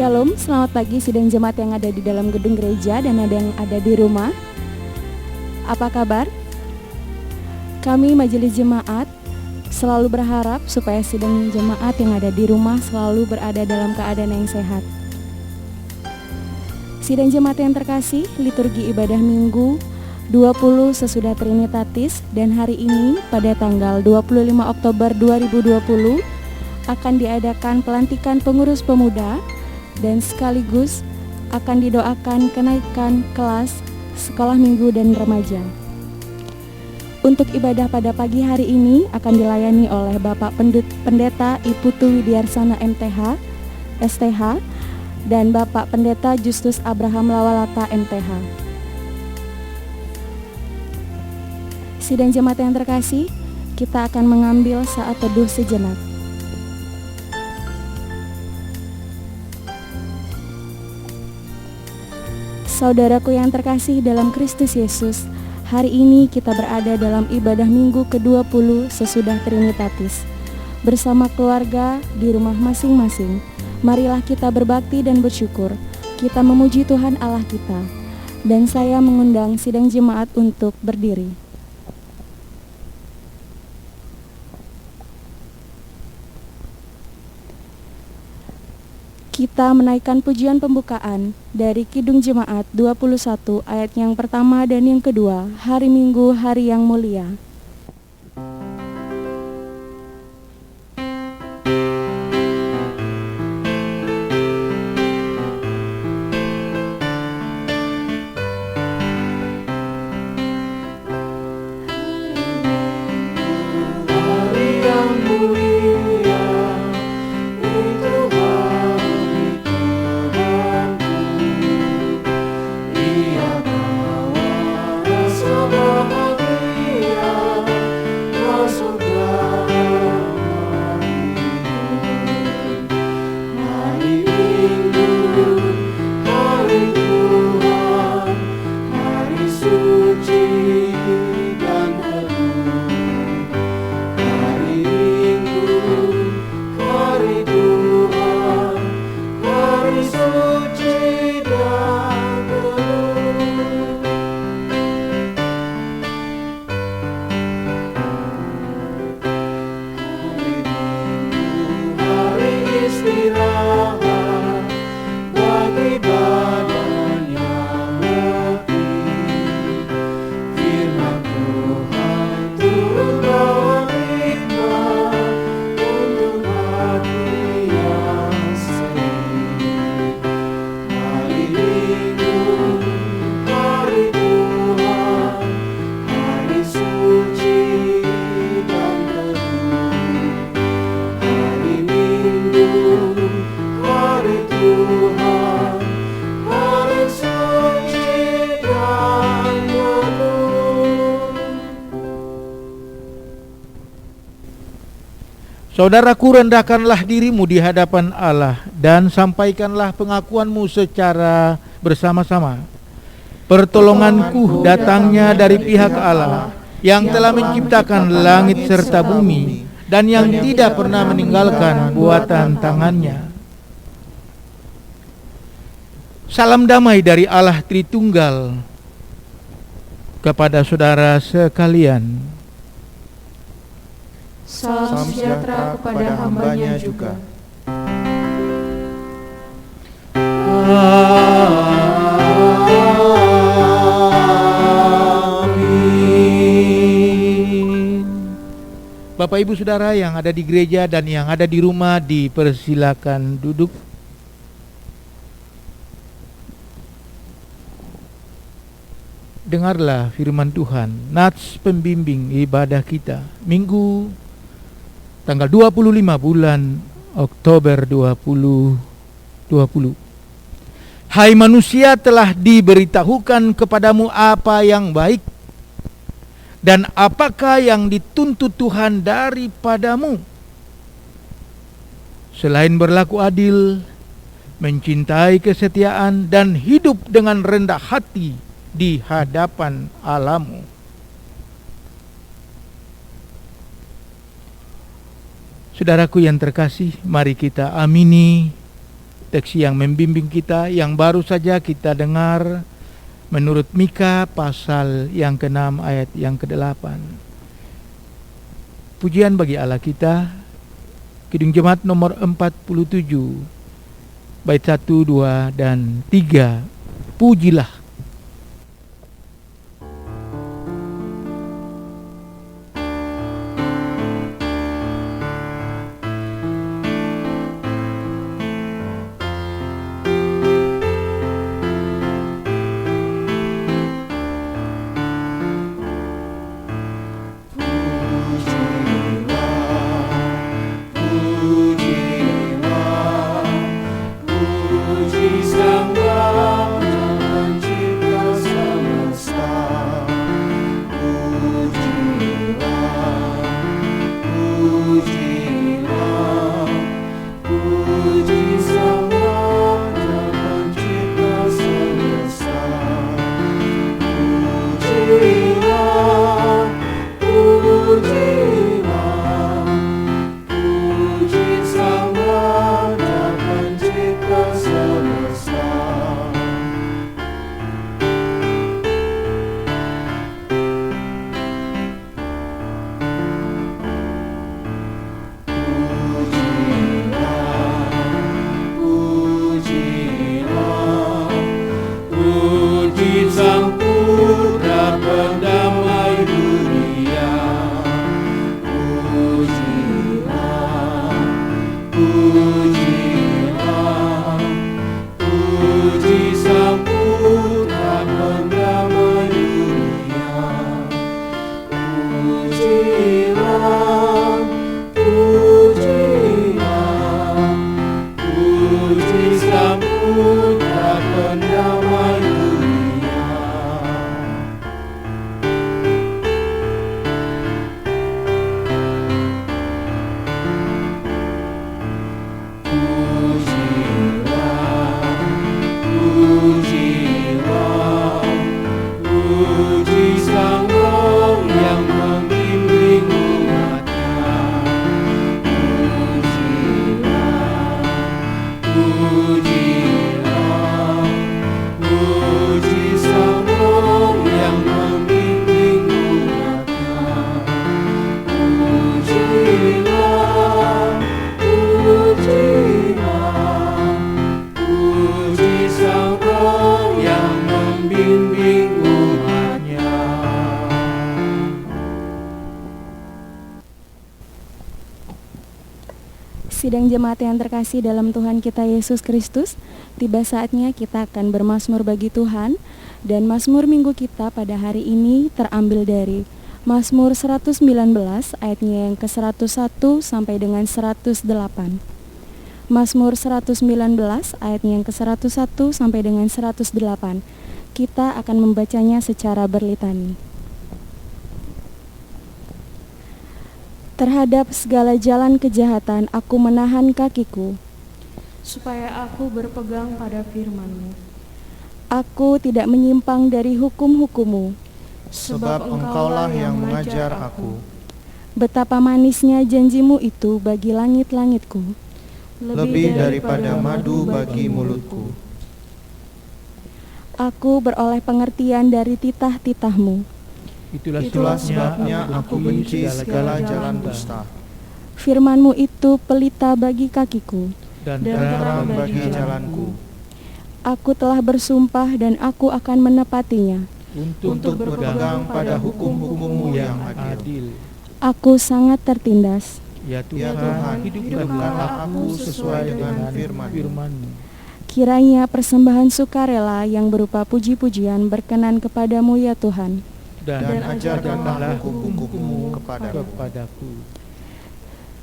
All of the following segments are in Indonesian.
Shalom, selamat pagi sidang jemaat yang ada di dalam gedung gereja dan ada yang ada di rumah. Apa kabar? Kami majelis jemaat selalu berharap supaya sidang jemaat yang ada di rumah selalu berada dalam keadaan yang sehat. Sidang jemaat yang terkasih, liturgi ibadah Minggu 20 sesudah Trinitatis dan hari ini pada tanggal 25 Oktober 2020 akan diadakan pelantikan pengurus pemuda dan sekaligus akan didoakan kenaikan kelas sekolah minggu dan remaja. Untuk ibadah pada pagi hari ini akan dilayani oleh Bapak Pendeta Iputu Widiarsana MTH, STH, dan Bapak Pendeta Justus Abraham Lawalata MTH. Sidang jemaat yang terkasih, kita akan mengambil saat teduh sejenak. Saudaraku yang terkasih dalam Kristus Yesus, hari ini kita berada dalam ibadah Minggu ke-20 sesudah Trinitatis. Bersama keluarga di rumah masing-masing, marilah kita berbakti dan bersyukur. Kita memuji Tuhan Allah kita. Dan saya mengundang sidang jemaat untuk berdiri. Kita menaikkan pujian pembukaan dari Kidung Jemaat 21 ayat yang pertama dan yang kedua, hari Minggu, hari yang mulia. Saudaraku, rendahkanlah dirimu di hadapan Allah dan sampaikanlah pengakuanmu secara bersama-sama. Pertolonganku datangnya dari pihak Allah yang telah menciptakan langit serta bumi dan yang tidak pernah meninggalkan buatan tangannya. Salam damai dari Allah Tritunggal kepada saudara sekalian. Salam sejahtera kepada hamba-Nya juga. Amin. Bapak Ibu Saudara yang ada di gereja dan yang ada di rumah, dipersilakan duduk. Dengarlah firman Tuhan, nats pembimbing ibadah kita Minggu tanggal 25 bulan Oktober 2020. Hai manusia, telah diberitahukan kepadamu apa yang baik dan apakah yang dituntut Tuhan daripadamu, selain berlaku adil, mencintai kesetiaan, dan hidup dengan rendah hati di hadapan Allahmu. Saudaraku yang terkasih, mari kita amini teks yang membimbing kita yang baru saja kita dengar menurut Mika pasal yang ke-6 ayat yang ke-8. Pujian bagi Allah kita. Kidung Jemaat nomor 47 bait 1, 2 dan 3. Pujilah. Sidang jemaat yang terkasih dalam Tuhan kita Yesus Kristus, tiba saatnya kita akan bermazmur bagi Tuhan, dan mazmur minggu kita pada hari ini terambil dari Mazmur 119 ayatnya yang ke-101 sampai dengan 108. Mazmur 119 ayatnya yang ke-101 sampai dengan 108. Kita akan membacanya secara berlitani. Terhadap segala jalan kejahatan aku menahan kakiku, supaya aku berpegang pada firman-Mu. Aku tidak menyimpang dari hukum-hukum-Mu. Sebab Engkaulah yang mengajar aku. Betapa manisnya janji-Mu itu bagi langit-langitku, Lebih daripada madu bagi mulutku. Aku beroleh pengertian dari titah-titah-Mu. Itulah sebabnya aku benci segala jalan dusta. Firman-Mu itu pelita bagi kakiku, dan Terang bagi jalanku. Aku telah bersumpah dan aku akan menepatinya. Untuk berpegang pada hukum-hukum-Mu yang adil. Aku sangat tertindas. Ya Ya Tuhan, Tuhan, hidupkanlah hidupkanlah aku aku sesuai dengan firman-Mu. Kiranya persembahan sukarela yang berupa puji-pujian berkenan kepadamu ya Tuhan. Dan ajarkanlah hukum-hukum-Mu kepadaku.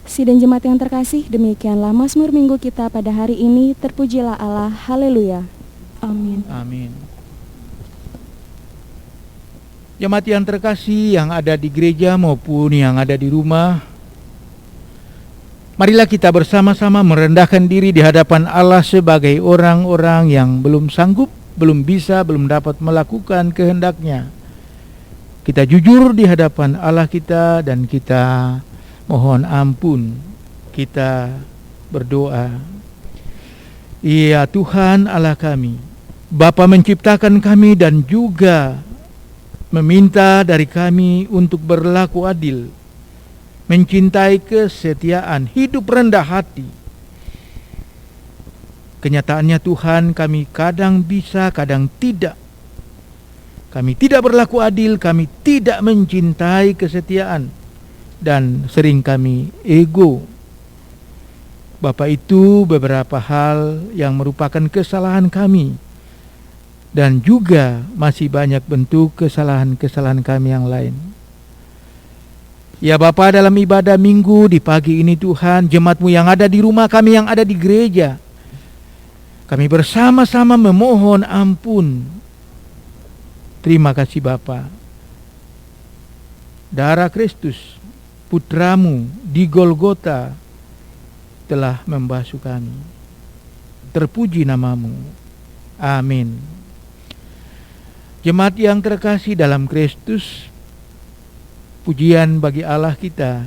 Sidang jemaat yang terkasih, demikianlah mazmur minggu kita pada hari ini. Terpujilah Allah, haleluya. Amin. Amin. Jemaat yang terkasih yang ada di gereja maupun yang ada di rumah, marilah kita bersama-sama merendahkan diri di hadapan Allah sebagai orang-orang yang belum sanggup, belum bisa, belum dapat melakukan kehendak-Nya. Kita jujur di hadapan Allah kita dan kita mohon ampun. Kita berdoa. Ya Tuhan Allah kami, Bapa menciptakan kami dan juga meminta dari kami untuk berlaku adil, mencintai kesetiaan, hidup rendah hati. Kenyataannya Tuhan, kami kadang bisa, kadang tidak. Kami tidak berlaku adil, kami tidak mencintai kesetiaan, dan sering kami ego. Bapak, itu beberapa hal yang merupakan kesalahan kami, dan juga masih banyak bentuk kesalahan-kesalahan kami yang lain. Ya Bapa, dalam ibadah minggu di pagi ini Tuhan, jemaat-Mu yang ada di rumah, kami yang ada di gereja, kami bersama-sama memohon ampun. Terima kasih Bapa. Darah Kristus, Putra-Mu di Golgota telah membasuh kami. Terpuji nama-Mu. Amin. Jemaat yang terkasih dalam Kristus, pujian bagi Allah kita.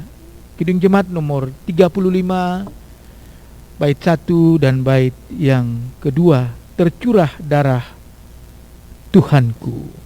Kidung Jemaat nomor 35 bait 1 dan bait yang kedua, tercurah darah Tuhanku.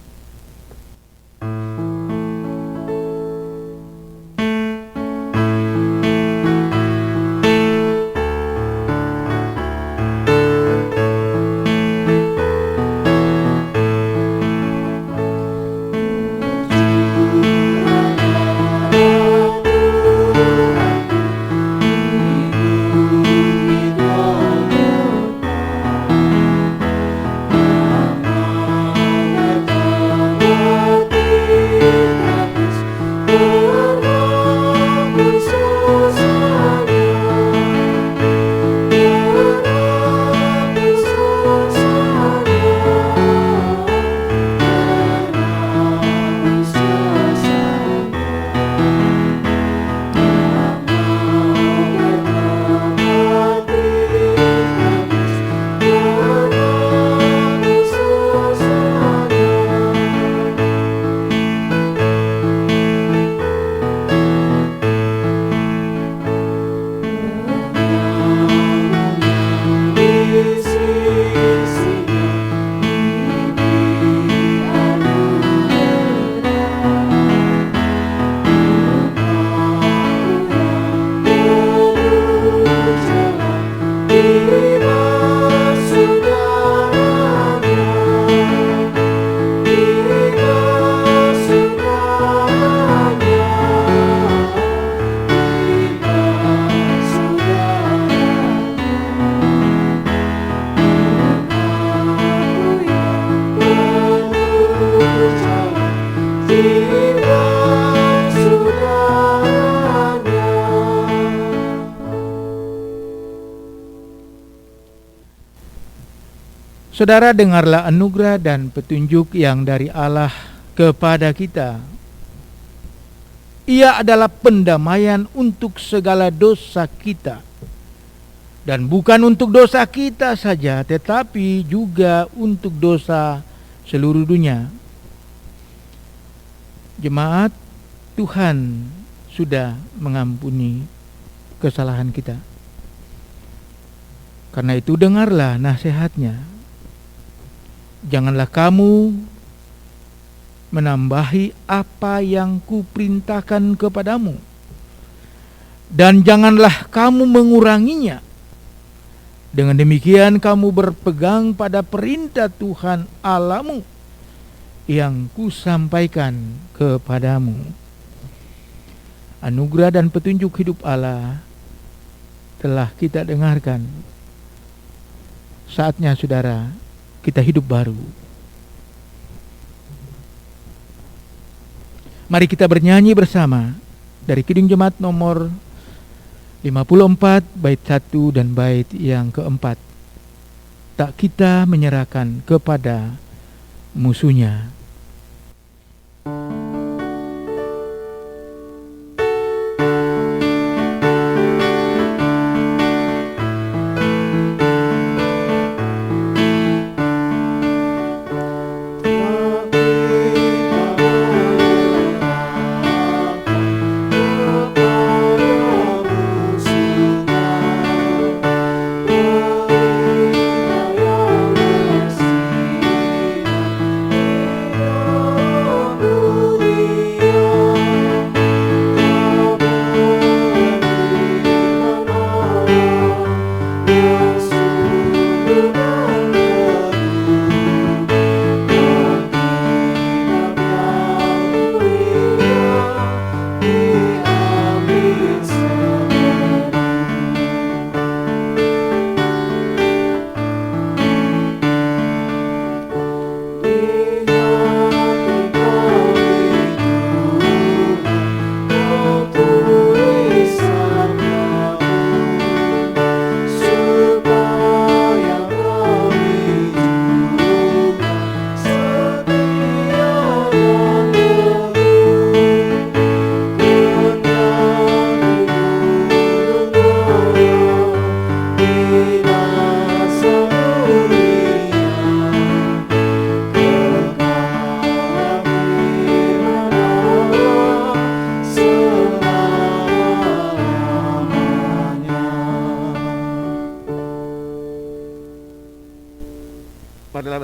Saudara, dengarlah anugerah dan petunjuk yang dari Allah kepada kita. Ia adalah pendamaian untuk segala dosa kita. Dan bukan untuk dosa kita saja, tetapi juga untuk dosa seluruh dunia. Jemaat, Tuhan sudah mengampuni kesalahan kita. Karena itu dengarlah nasihatnya. Janganlah kamu menambahi apa yang kuperintahkan kepadamu, dan janganlah kamu menguranginya. Dengan demikian kamu berpegang pada perintah Tuhan Allahmu yang kusampaikan kepadamu. Anugerah dan petunjuk hidup Allah telah kita dengarkan. Saatnya saudara, kita hidup baru. Mari kita bernyanyi bersama dari Kidung Jemaat nomor 54 bait 1 dan bait yang keempat. Tak kita menyerahkan kepada musuhnya.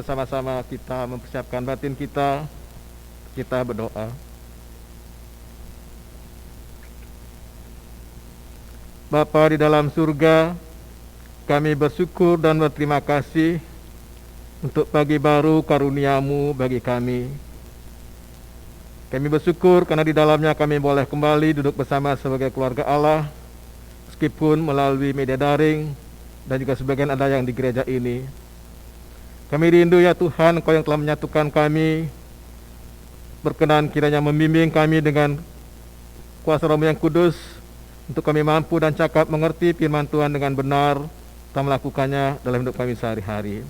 bersama-sama kita mempersiapkan batin kita, kita berdoa. Bapa di dalam surga, kami bersyukur dan berterima kasih untuk pagi baru karunia-Mu bagi kami. Kami bersyukur karena di dalamnya kami boleh kembali duduk bersama sebagai keluarga Allah, meskipun melalui media daring dan juga sebagian ada yang di gereja ini. Kami rindu ya Tuhan, Engkau yang telah menyatukan kami, berkenan kiranya membimbing kami dengan kuasa Roh-Mu yang kudus, untuk kami mampu dan cakap mengerti firman Tuhan dengan benar, dan melakukannya dalam hidup kami sehari-hari.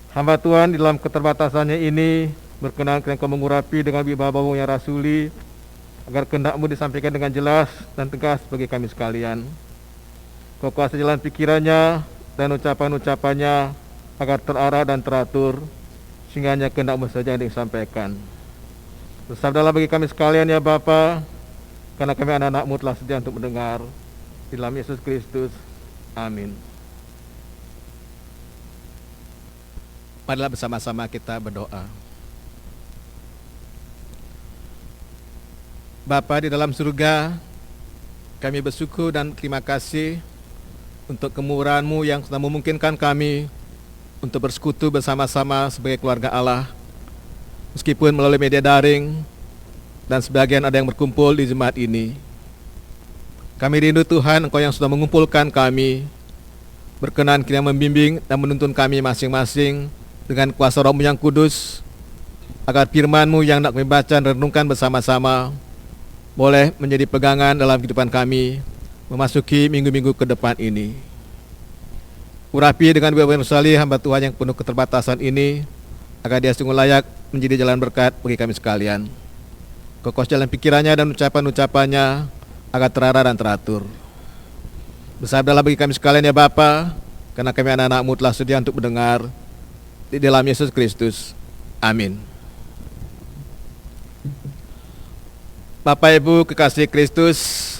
Hamba Tuhan di dalam keterbatasannya ini, berkenan kiranya Engkau mengurapi dengan wibawa-Mu yang rasuli, agar kehendak-Mu disampaikan dengan jelas dan tegas bagi kami sekalian. Kau kuasai jalan pikirannya dan ucapan-ucapannya, agar terarah dan teratur, sehingga hanya kehendak-Mu saja yang disampaikan. Bersabdalah bagi kami sekalian ya Bapa, karena kami anak-anak-Mu telah sedia untuk mendengar. Di dalam Yesus Kristus, amin. Marilah bersama-sama kita berdoa. Bapa di dalam surga, kami bersyukur dan terima kasih untuk kemurahan-Mu yang sudah memungkinkan kami untuk bersekutu bersama-sama sebagai keluarga Allah, meskipun melalui media daring dan sebagian ada yang berkumpul di jemaat ini. Kami rindu Tuhan, Engkau yang sudah mengumpulkan kami, berkenan kiranya membimbing dan menuntun kami masing-masing dengan kuasa Roh-Mu yang kudus, agar firman-Mu yang nak kami baca dan renungkan bersama-sama boleh menjadi pegangan dalam kehidupan kami memasuki minggu-minggu ke depan ini. Urapi dengan bimbingan salih hamba Tuhan yang penuh keterbatasan ini, agar dia sungguh layak menjadi jalan berkat bagi kami sekalian. Kokoh jalan pikirannya dan ucapan-ucapannya, agar terarah dan teratur. Bersabdalah bagi kami sekalian ya Bapa, karena kami anak-anak-Mu telah sedia untuk mendengar. Di dalam Yesus Kristus, amin. Bapak Ibu kekasih Kristus,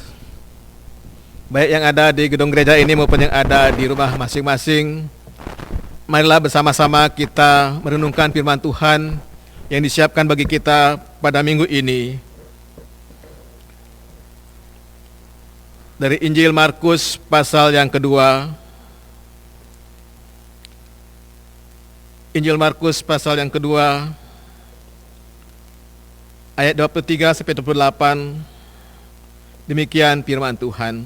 baik yang ada di gedung gereja ini maupun yang ada di rumah masing-masing, marilah bersama-sama kita merenungkan firman Tuhan yang disiapkan bagi kita pada minggu ini. Dari Injil Markus pasal yang kedua. Injil Markus pasal yang kedua, ayat 23 sampai 28. Demikian firman Tuhan.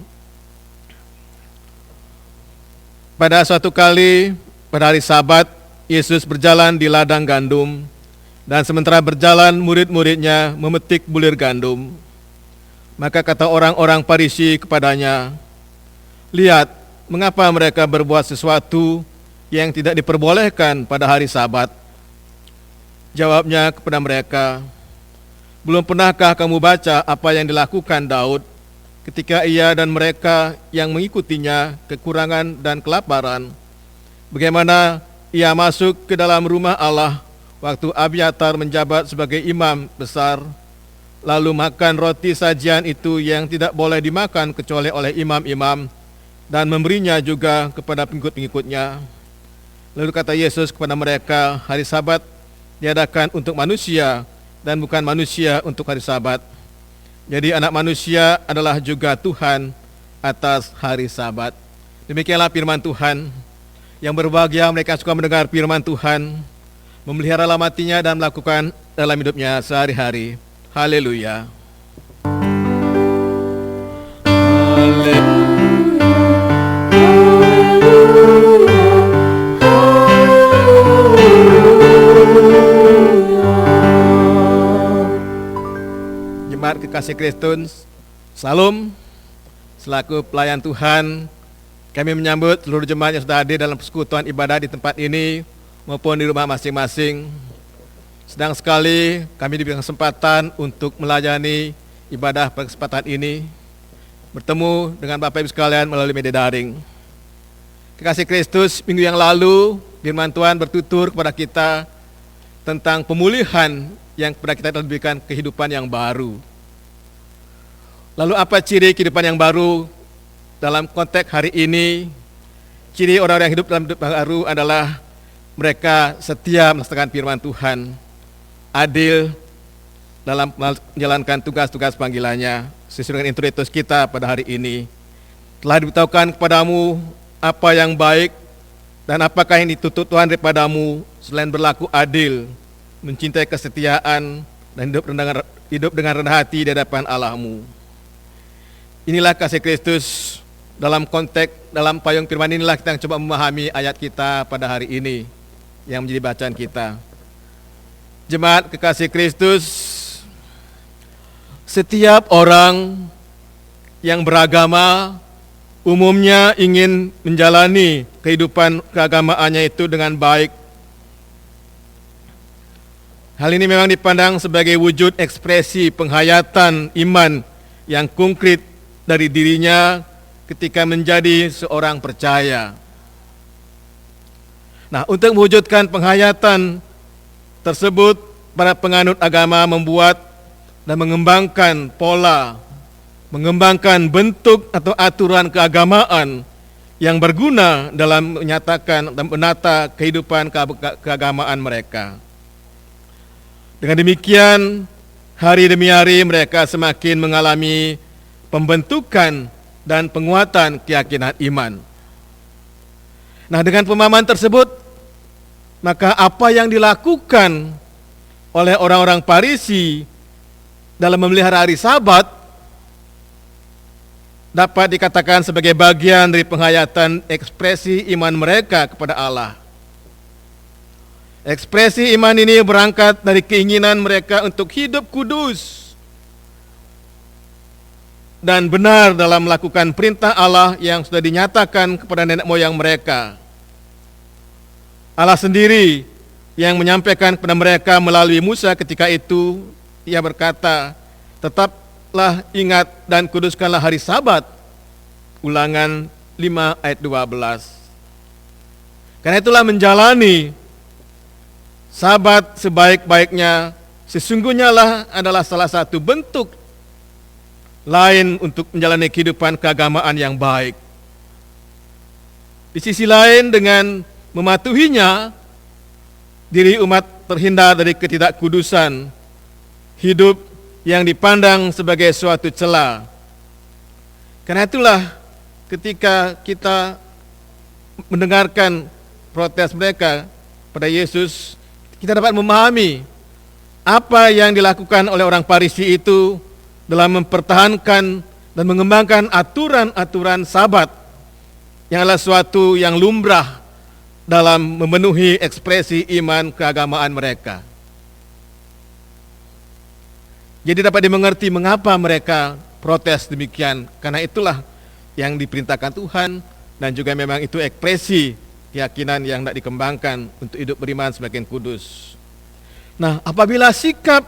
Pada suatu kali, pada hari Sabat, Yesus berjalan di ladang gandum, dan sementara berjalan murid-muridnya memetik bulir gandum. Maka kata orang-orang Farisi kepadanya, "Lihat, mengapa mereka berbuat sesuatu yang tidak diperbolehkan pada hari Sabat?" Jawabnya kepada mereka, "Belum pernahkah kamu baca apa yang dilakukan Daud ketika ia dan mereka yang mengikutinya kekurangan dan kelaparan? Bagaimana ia masuk ke dalam rumah Allah waktu Abiatar menjabat sebagai imam besar, lalu makan roti sajian itu yang tidak boleh dimakan kecuali oleh imam-imam, dan memberinya juga kepada pengikut-pengikutnya." Lalu kata Yesus kepada mereka, "Hari Sabat diadakan untuk manusia, dan bukan manusia untuk hari Sabat. Jadi anak manusia adalah juga Tuhan atas hari Sabat." Demikianlah firman Tuhan. Yang berbahagia mereka suka mendengar firman Tuhan, memelihara matinya dan melakukan dalam hidupnya sehari-hari. Haleluya. Jemaat kekasih Kristus, Salam. Selaku pelayan Tuhan, kami menyambut seluruh jemaat yang sudah hadir dalam persekutuan ibadah di tempat ini maupun di rumah masing-masing. Sedang sekali kami diberi kesempatan untuk melayani ibadah pada kesempatan ini, bertemu dengan Bapak Ibu sekalian melalui media daring. Kekasih Kristus, minggu yang lalu firman Tuhan bertutur kepada kita tentang pemulihan yang kepada kita diberikan kehidupan yang baru. Lalu apa ciri kehidupan yang baru dalam konteks hari ini? Ciri orang yang hidup dalam hidup baru adalah mereka setia melaksanakan firman Tuhan, adil dalam menjalankan tugas-tugas panggilannya. Sesuai dengan introitus kita pada hari ini, telah diberitahukan kepadamu apa yang baik dan apakah yang dituntut Tuhan daripadamu selain berlaku adil, mencintai kesetiaan, dan hidup dengan rendah hati di hadapan Allahmu. Inilah kasih Kristus dalam konteks, dalam payung firman inilah kita coba memahami ayat kita pada hari ini yang menjadi bacaan kita. Jemaat kekasih Kristus, setiap orang yang beragama umumnya ingin menjalani kehidupan keagamaannya itu dengan baik. Hal ini memang dipandang sebagai wujud ekspresi penghayatan iman yang konkret dari dirinya ketika menjadi seorang percaya. Nah, untuk mewujudkan penghayatan tersebut, para penganut agama membuat dan mengembangkan pola, mengembangkan bentuk atau aturan keagamaan yang berguna dalam menyatakan dan menata kehidupan keagamaan mereka. Dengan demikian, hari demi hari mereka semakin mengalami pembentukan dan penguatan keyakinan iman. Nah, dengan pemahaman tersebut, maka apa yang dilakukan oleh orang-orang Farisi dalam memelihara hari Sabat dapat dikatakan sebagai bagian dari penghayatan ekspresi iman mereka kepada Allah. Ekspresi iman ini berangkat dari keinginan mereka untuk hidup kudus dan benar dalam melakukan perintah Allah yang sudah dinyatakan kepada nenek moyang mereka. Allah sendiri yang menyampaikan kepada mereka melalui Musa ketika itu, Ia berkata, tetaplah ingat dan kuduskanlah hari Sabat. Ulangan 5 ayat 12. Karena itulah menjalani Sabat sebaik-baiknya sesungguhnya lah adalah salah satu bentuk lain untuk menjalani kehidupan keagamaan yang baik. Di sisi lain, dengan mematuhinya, diri umat terhindar dari ketidakkudusan, hidup yang dipandang sebagai suatu cela. Karena itulah ketika kita mendengarkan protes mereka pada Yesus, kita dapat memahami apa yang dilakukan oleh orang Farisi itu dalam mempertahankan dan mengembangkan aturan-aturan Sabat yang adalah suatu yang lumrah dalam memenuhi ekspresi iman keagamaan mereka. Jadi dapat dimengerti mengapa mereka protes demikian, karena itulah yang diperintahkan Tuhan dan juga memang itu ekspresi keyakinan yang hendak dikembangkan untuk hidup beriman semakin kudus. Nah, apabila sikap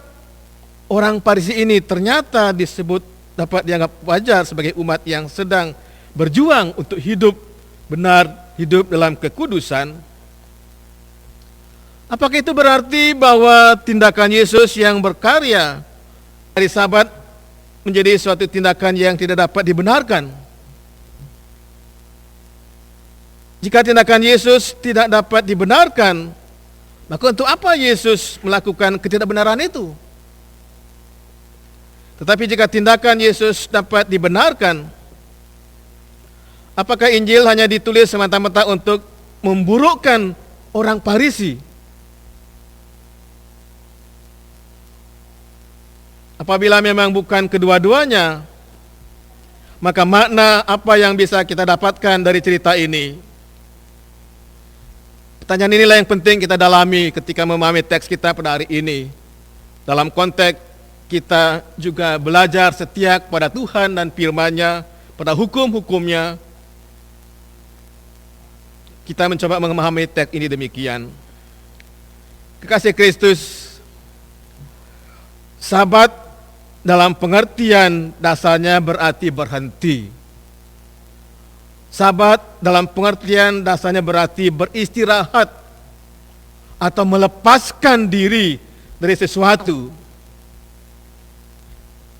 orang Farisi ini ternyata disebut dapat dianggap wajar sebagai umat yang sedang berjuang untuk hidup benar, hidup dalam kekudusan, apakah itu berarti bahwa tindakan Yesus yang berkarya hari Sabat menjadi suatu tindakan yang tidak dapat dibenarkan? Jika tindakan Yesus tidak dapat dibenarkan, maka untuk apa Yesus melakukan ketidakbenaran itu? Tetapi jika tindakan Yesus dapat dibenarkan, apakah Injil hanya ditulis semata-mata untuk memburukkan orang Farisi? Apabila memang bukan kedua-duanya, maka makna apa yang bisa kita dapatkan dari cerita ini? Pertanyaan inilah yang penting kita dalami ketika memahami teks kita pada hari ini. Dalam konteks kita juga belajar setia kepada Tuhan dan firman-Nya, pada hukum-hukumnya. Kita mencoba memahami teks ini demikian. Kekasih Kristus, Sabat dalam pengertian dasarnya berarti berhenti. Sabat dalam pengertian dasarnya berarti beristirahat atau melepaskan diri dari sesuatu.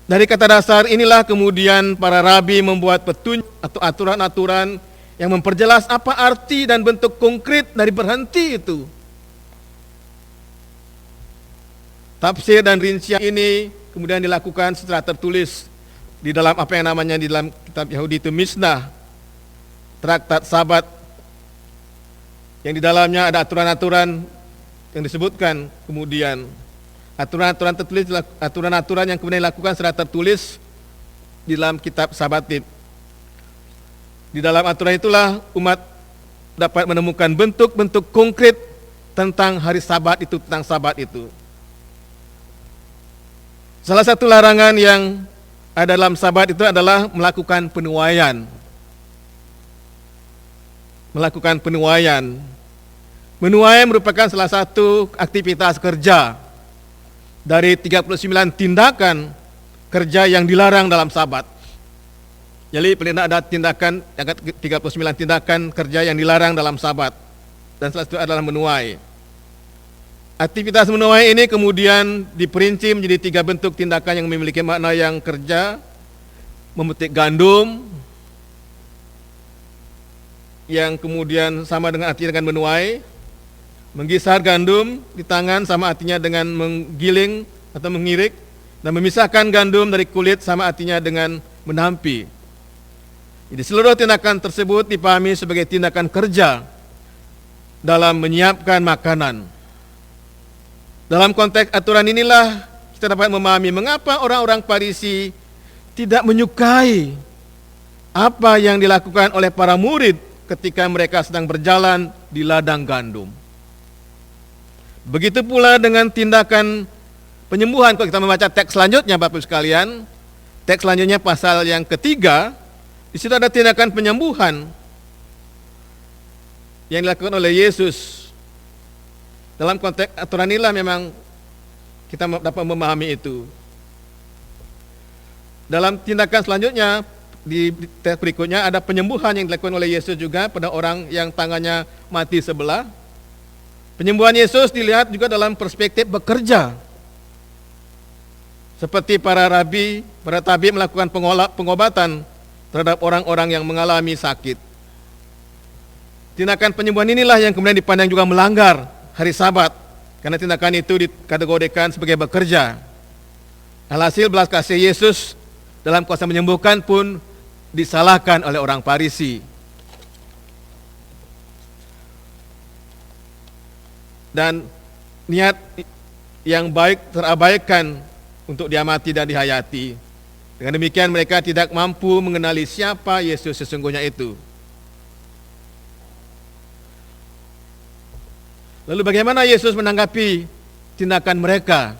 Dari kata dasar inilah kemudian para rabi membuat petunjuk atau aturan-aturan yang memperjelas apa arti dan bentuk konkret dari berhenti itu. Tafsir dan rincian ini kemudian dilakukan secara tertulis di dalam apa yang namanya di dalam kitab Yahudi itu Mishnah, traktat Sabat, yang di dalamnya ada aturan-aturan yang disebutkan, kemudian aturan-aturan tertulis, aturan-aturan yang kemudian dilakukan secara tertulis di dalam kitab Sabatib. Di dalam aturan itulah umat dapat menemukan bentuk-bentuk konkret tentang hari Sabat itu, tentang Sabat itu. Salah satu larangan yang ada dalam Sabat itu adalah melakukan penuaian. Melakukan penuaian. Menuai merupakan salah satu aktivitas kerja dari 39 tindakan kerja yang dilarang dalam Sabat. Jadi ada tindakan 39 tindakan kerja yang dilarang dalam Sabat, dan salah satu adalah menuai. Aktivitas menuai ini kemudian diperinci menjadi 3 bentuk tindakan yang memiliki makna yang kerja: memetik gandum, yang kemudian sama dengan artinya dengan menuai, menggisar gandum di tangan sama artinya dengan menggiling atau mengirik, dan memisahkan gandum dari kulit sama artinya dengan menampi. Jadi seluruh tindakan tersebut dipahami sebagai tindakan kerja dalam menyiapkan makanan. Dalam konteks aturan inilah kita dapat memahami mengapa orang-orang Farisi tidak menyukai apa yang dilakukan oleh para murid ketika mereka sedang berjalan di ladang gandum. Begitu pula dengan tindakan penyembuhan. Kalau kita membaca teks selanjutnya, Bapak Ibu sekalian, teks selanjutnya pasal yang ketiga, di situ ada tindakan penyembuhan yang dilakukan oleh Yesus. Dalam konteks aturan inilah memang kita dapat memahami itu. Dalam tindakan selanjutnya, di teks berikutnya ada penyembuhan yang dilakukan oleh Yesus juga pada orang yang tangannya mati sebelah. Penyembuhan Yesus dilihat juga dalam perspektif bekerja. Seperti para rabi, para tabib melakukan pengobatan terhadap orang-orang yang mengalami sakit. Tindakan penyembuhan inilah yang kemudian dipandang juga melanggar hari Sabat, karena tindakan itu dikategorikan sebagai bekerja. Alhasil belas kasih Yesus dalam kuasa menyembuhkan pun disalahkan oleh orang Farisi. Dan niat yang baik terabaikan untuk diamati dan dihayati. Dengan demikian mereka tidak mampu mengenali siapa Yesus sesungguhnya itu. Lalu bagaimana Yesus menanggapi tindakan mereka?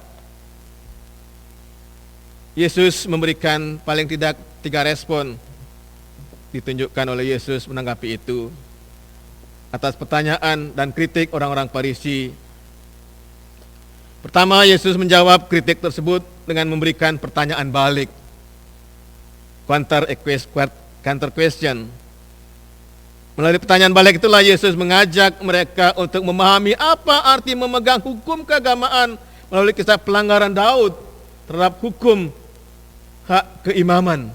Yesus memberikan paling tidak 3 respon ditunjukkan oleh Yesus menanggapi itu atas pertanyaan dan kritik orang-orang Farisi. Pertama, Yesus menjawab kritik tersebut dengan memberikan pertanyaan balik, counter question. Melalui pertanyaan balik itulah Yesus mengajak mereka untuk memahami apa arti memegang hukum keagamaan melalui kisah pelanggaran Daud terhadap hukum hak keimaman.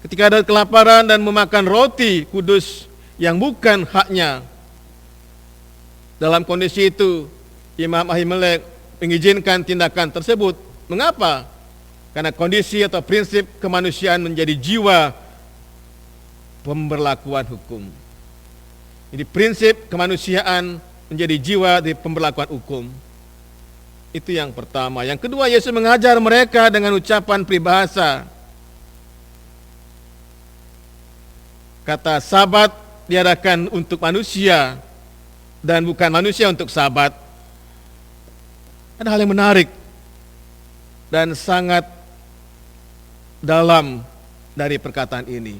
Ketika Daud kelaparan dan memakan roti kudus yang bukan haknya. Dalam kondisi itu, Imam Ahimelek mengizinkan tindakan tersebut. Mengapa? Karena kondisi atau prinsip kemanusiaan menjadi jiwa pemberlakuan hukum. Jadi prinsip kemanusiaan menjadi jiwa di pemberlakuan hukum. Itu yang pertama. Yang kedua, Yesus mengajar mereka dengan ucapan peribahasa. Kata Sabat diadakan untuk manusia dan bukan manusia untuk Sabat. Ada hal yang menarik dan sangat dalam dari perkataan ini.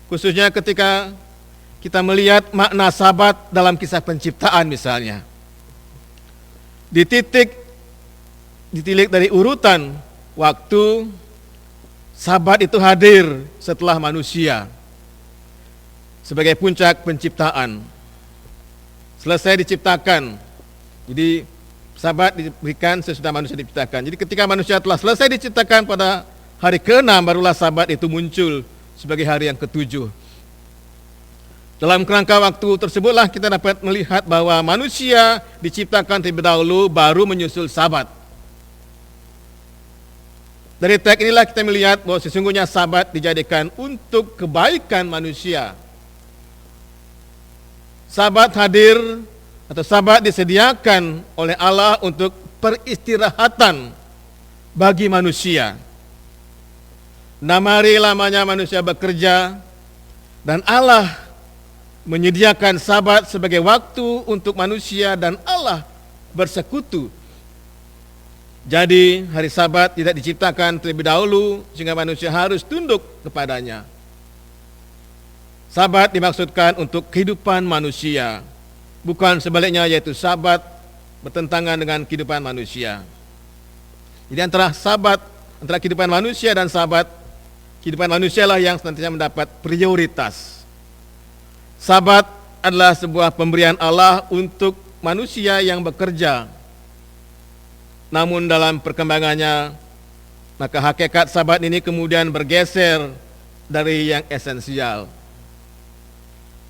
Khususnya ketika kita melihat makna Sabat dalam kisah penciptaan misalnya. Ditilik dari urutan waktu, Sabat itu hadir setelah manusia sebagai puncak penciptaan. Selesai diciptakan. Jadi Sabat diberikan sesudah manusia diciptakan. Jadi ketika manusia telah selesai diciptakan pada hari ke-6, barulah Sabat itu muncul sebagai hari yang ke-7. Dalam kerangka waktu tersebutlah kita dapat melihat bahwa manusia diciptakan terlebih dahulu baru menyusul Sabat. Dari teks inilah kita melihat bahwa sesungguhnya Sabat dijadikan untuk kebaikan manusia. Sabat hadir atau Sabat disediakan oleh Allah untuk peristirahatan bagi manusia. 6 hari lamanya manusia bekerja dan Allah menyediakan Sabat sebagai waktu untuk manusia dan Allah bersekutu. Jadi hari Sabat tidak diciptakan terlebih dahulu sehingga manusia harus tunduk kepadanya. Sabat dimaksudkan untuk kehidupan manusia, bukan sebaliknya, yaitu Sabat bertentangan dengan kehidupan manusia. Jadi antara kehidupan manusia dan Sabat, kehidupan manusia lah yang senantiasa mendapat prioritas. Sabat adalah sebuah pemberian Allah untuk manusia yang bekerja. Namun dalam perkembangannya, maka hakikat Sabat ini kemudian bergeser dari yang esensial.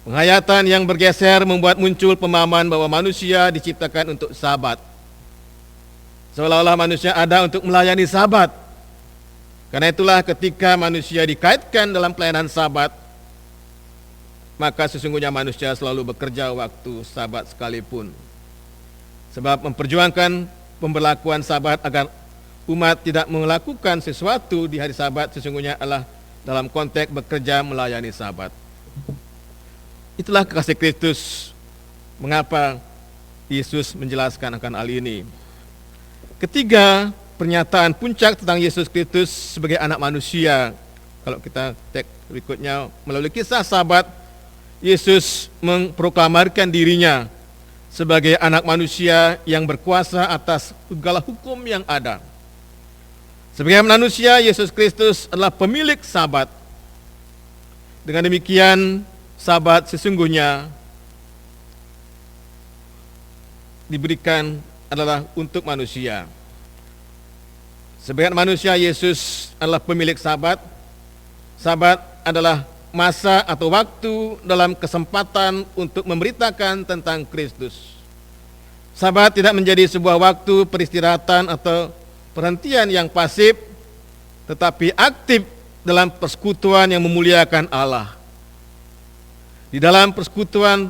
Penghayatan yang bergeser membuat muncul pemahaman bahwa manusia diciptakan untuk Sabat. Seolah-olah manusia ada untuk melayani Sabat. Karena itulah ketika manusia dikaitkan dalam pelayanan Sabat, maka sesungguhnya manusia selalu bekerja waktu Sabat sekalipun. Sebab memperjuangkan pemberlakuan Sabat agar umat tidak melakukan sesuatu di hari Sabat sesungguhnya adalah dalam konteks bekerja melayani Sabat. Itulah kekasih Kristus, mengapa Yesus menjelaskan akan hal ini. Ketiga, pernyataan puncak tentang Yesus Kristus sebagai anak manusia. Kalau kita teks berikutnya, melalui kisah Sabat, Yesus memproklamarkan dirinya sebagai anak manusia yang berkuasa atas segala hukum yang ada. Sebagai manusia, Yesus Kristus adalah pemilik Sabat. Dengan demikian, Sabat sesungguhnya diberikan adalah untuk manusia. Sebagai manusia, Yesus adalah pemilik Sabat. Sabat adalah masa atau waktu dalam kesempatan untuk memberitakan tentang Kristus. Sabat tidak menjadi sebuah waktu peristirahatan atau perhentian yang pasif, tetapi aktif dalam persekutuan yang memuliakan Allah. Di dalam persekutuan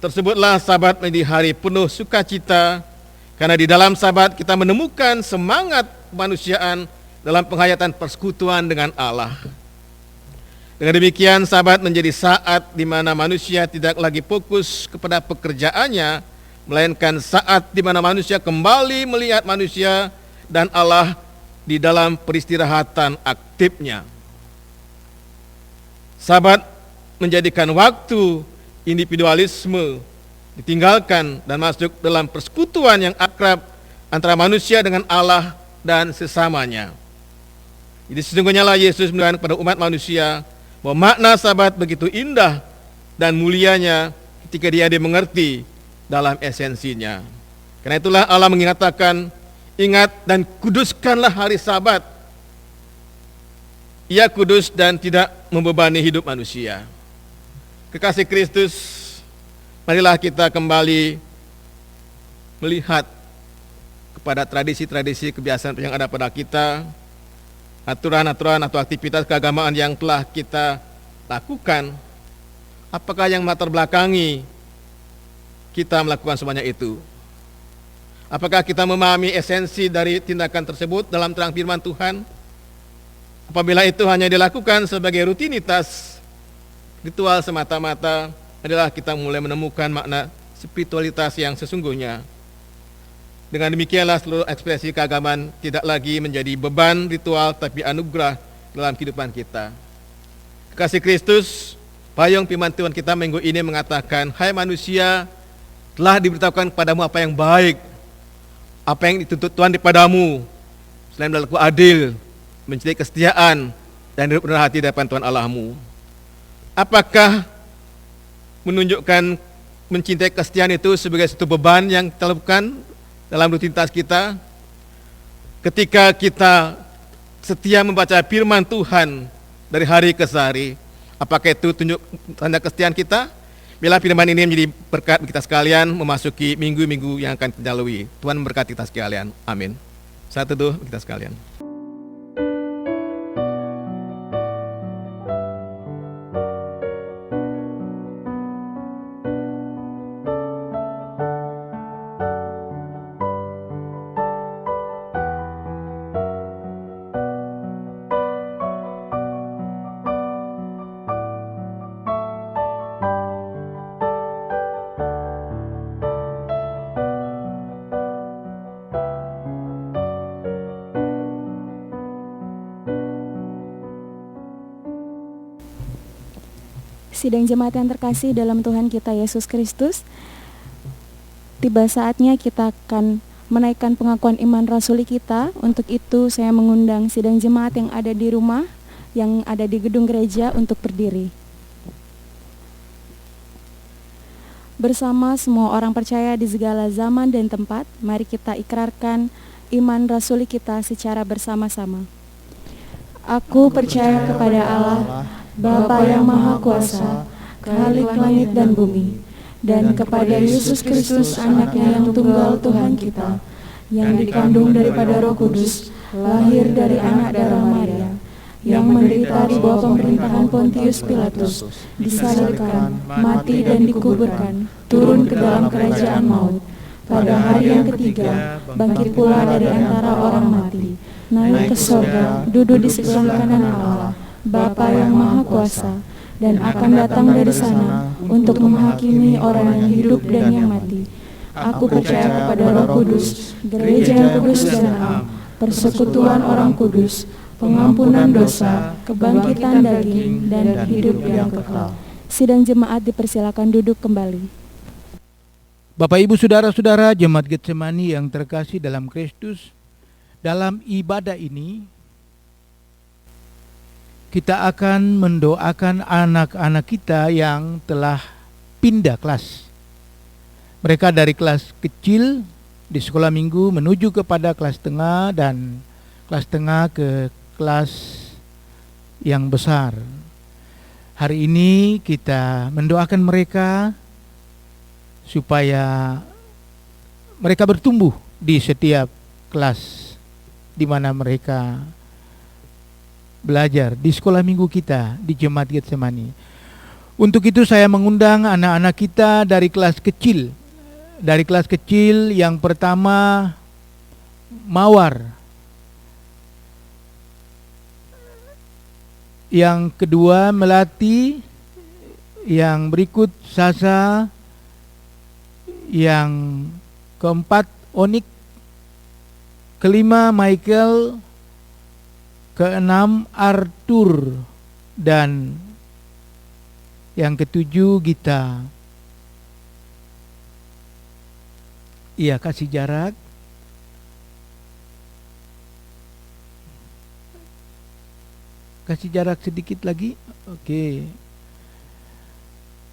tersebutlah Sabat menjadi hari penuh sukacita, karena di dalam Sabat kita menemukan semangat kemanusiaan dalam penghayatan persekutuan dengan Allah. Dengan demikian, Sabat menjadi saat di mana manusia tidak lagi fokus kepada pekerjaannya, melainkan saat di mana manusia kembali melihat manusia dan Allah di dalam peristirahatan aktifnya. Sabat menjadikan waktu individualisme ditinggalkan dan masuk dalam persekutuan yang akrab antara manusia dengan Allah dan sesamanya. Jadi sesungguhnya lah Yesus menerangkan kepada umat manusia bahwa makna Sabat begitu indah dan mulianya ketika dia dimengerti dalam esensinya. Karena itulah Allah mengatakan, ingat dan kuduskanlah hari Sabat. Ia kudus dan tidak membebani hidup manusia. Kekasih Kristus, marilah kita kembali melihat kepada tradisi-tradisi kebiasaan yang ada pada kita, aturan-aturan atau aktivitas keagamaan yang telah kita lakukan, apakah yang melatar belakangi kita melakukan semuanya itu? Apakah kita memahami esensi dari tindakan tersebut dalam terang firman Tuhan? Apabila itu hanya dilakukan sebagai rutinitas, ritual semata-mata, adalah kita mulai menemukan makna spiritualitas yang sesungguhnya. Dengan demikianlah seluruh ekspresi keagamaan tidak lagi menjadi beban ritual, tapi anugerah dalam kehidupan kita. Kekasih Kristus, payung firman Tuhan kita minggu ini mengatakan, hai manusia, telah diberitahukan kepadamu apa yang baik, apa yang dituntut Tuhan dipadamu, selain berlaku adil, mencintai kesetiaan, dan hidup rendah hati di hadapan Tuhan Allahmu. Apakah menunjukkan mencintai kesetiaan itu sebagai satu beban yang kita lakukan dalam rutinitas kita? Ketika kita setia membaca firman Tuhan dari hari ke hari, Apakah itu tunjuk tanda kesetiaan kita? Biarlah firman ini menjadi berkat bagi kita sekalian memasuki minggu-minggu yang akan kita lalui. Tuhan memberkati kita sekalian. Amin. Saat teduh kita sekalian. Sidang jemaat yang terkasih dalam Tuhan kita Yesus Kristus, tiba saatnya kita akan menaikkan pengakuan iman rasuli kita. Untuk itu saya mengundang sidang jemaat yang ada di rumah, yang ada di gedung gereja untuk berdiri. Bersama semua orang percaya di segala zaman dan tempat, mari kita ikrarkan iman rasuli kita secara bersama-sama. Aku percaya kepada Allah, Bapa yang Maha Kuasa, Khalik langit dan bumi, dan kepada Yesus Kristus anaknya yang tunggal Tuhan kita, yang dikandung daripada Roh Kudus, lahir dari anak darah Maria, yang menderita di bawah pemerintahan Pontius Pilatus, disalibkan, mati dan dikuburkan, turun ke dalam kerajaan maut, pada hari yang ketiga, bangkit pula dari antara orang mati, naik ke surga, duduk di sebelah kanan Allah, Bapa yang Maha Kuasa, dan akan datang dari sana untuk menghakimi orang yang hidup dan yang mati. Aku percaya kepada Roh Kudus, gereja yang kudus dan am, persekutuan orang kudus, pengampunan dosa, kebangkitan daging, dan hidup yang kekal. Sidang jemaat dipersilakan duduk kembali. Bapak Ibu Saudara-saudara jemaat Getsemani yang terkasih dalam Kristus, dalam ibadah ini kita akan mendoakan anak-anak kita yang telah pindah kelas. Mereka dari kelas kecil di sekolah minggu menuju kepada kelas tengah dan kelas tengah ke kelas yang besar. Hari ini kita mendoakan mereka supaya mereka bertumbuh di setiap kelas di mana mereka belajar di sekolah minggu kita di Jemaat Getsemani. Untuk itu saya mengundang anak-anak kita dari kelas kecil. Dari kelas kecil yang pertama Mawar, yang kedua Melati, yang berikut Sasa, yang keempat Onik, kelima Michael, keenam Arthur, dan yang ketujuh Gita. Iya, kasih jarak. Kasih jarak sedikit lagi. Oke.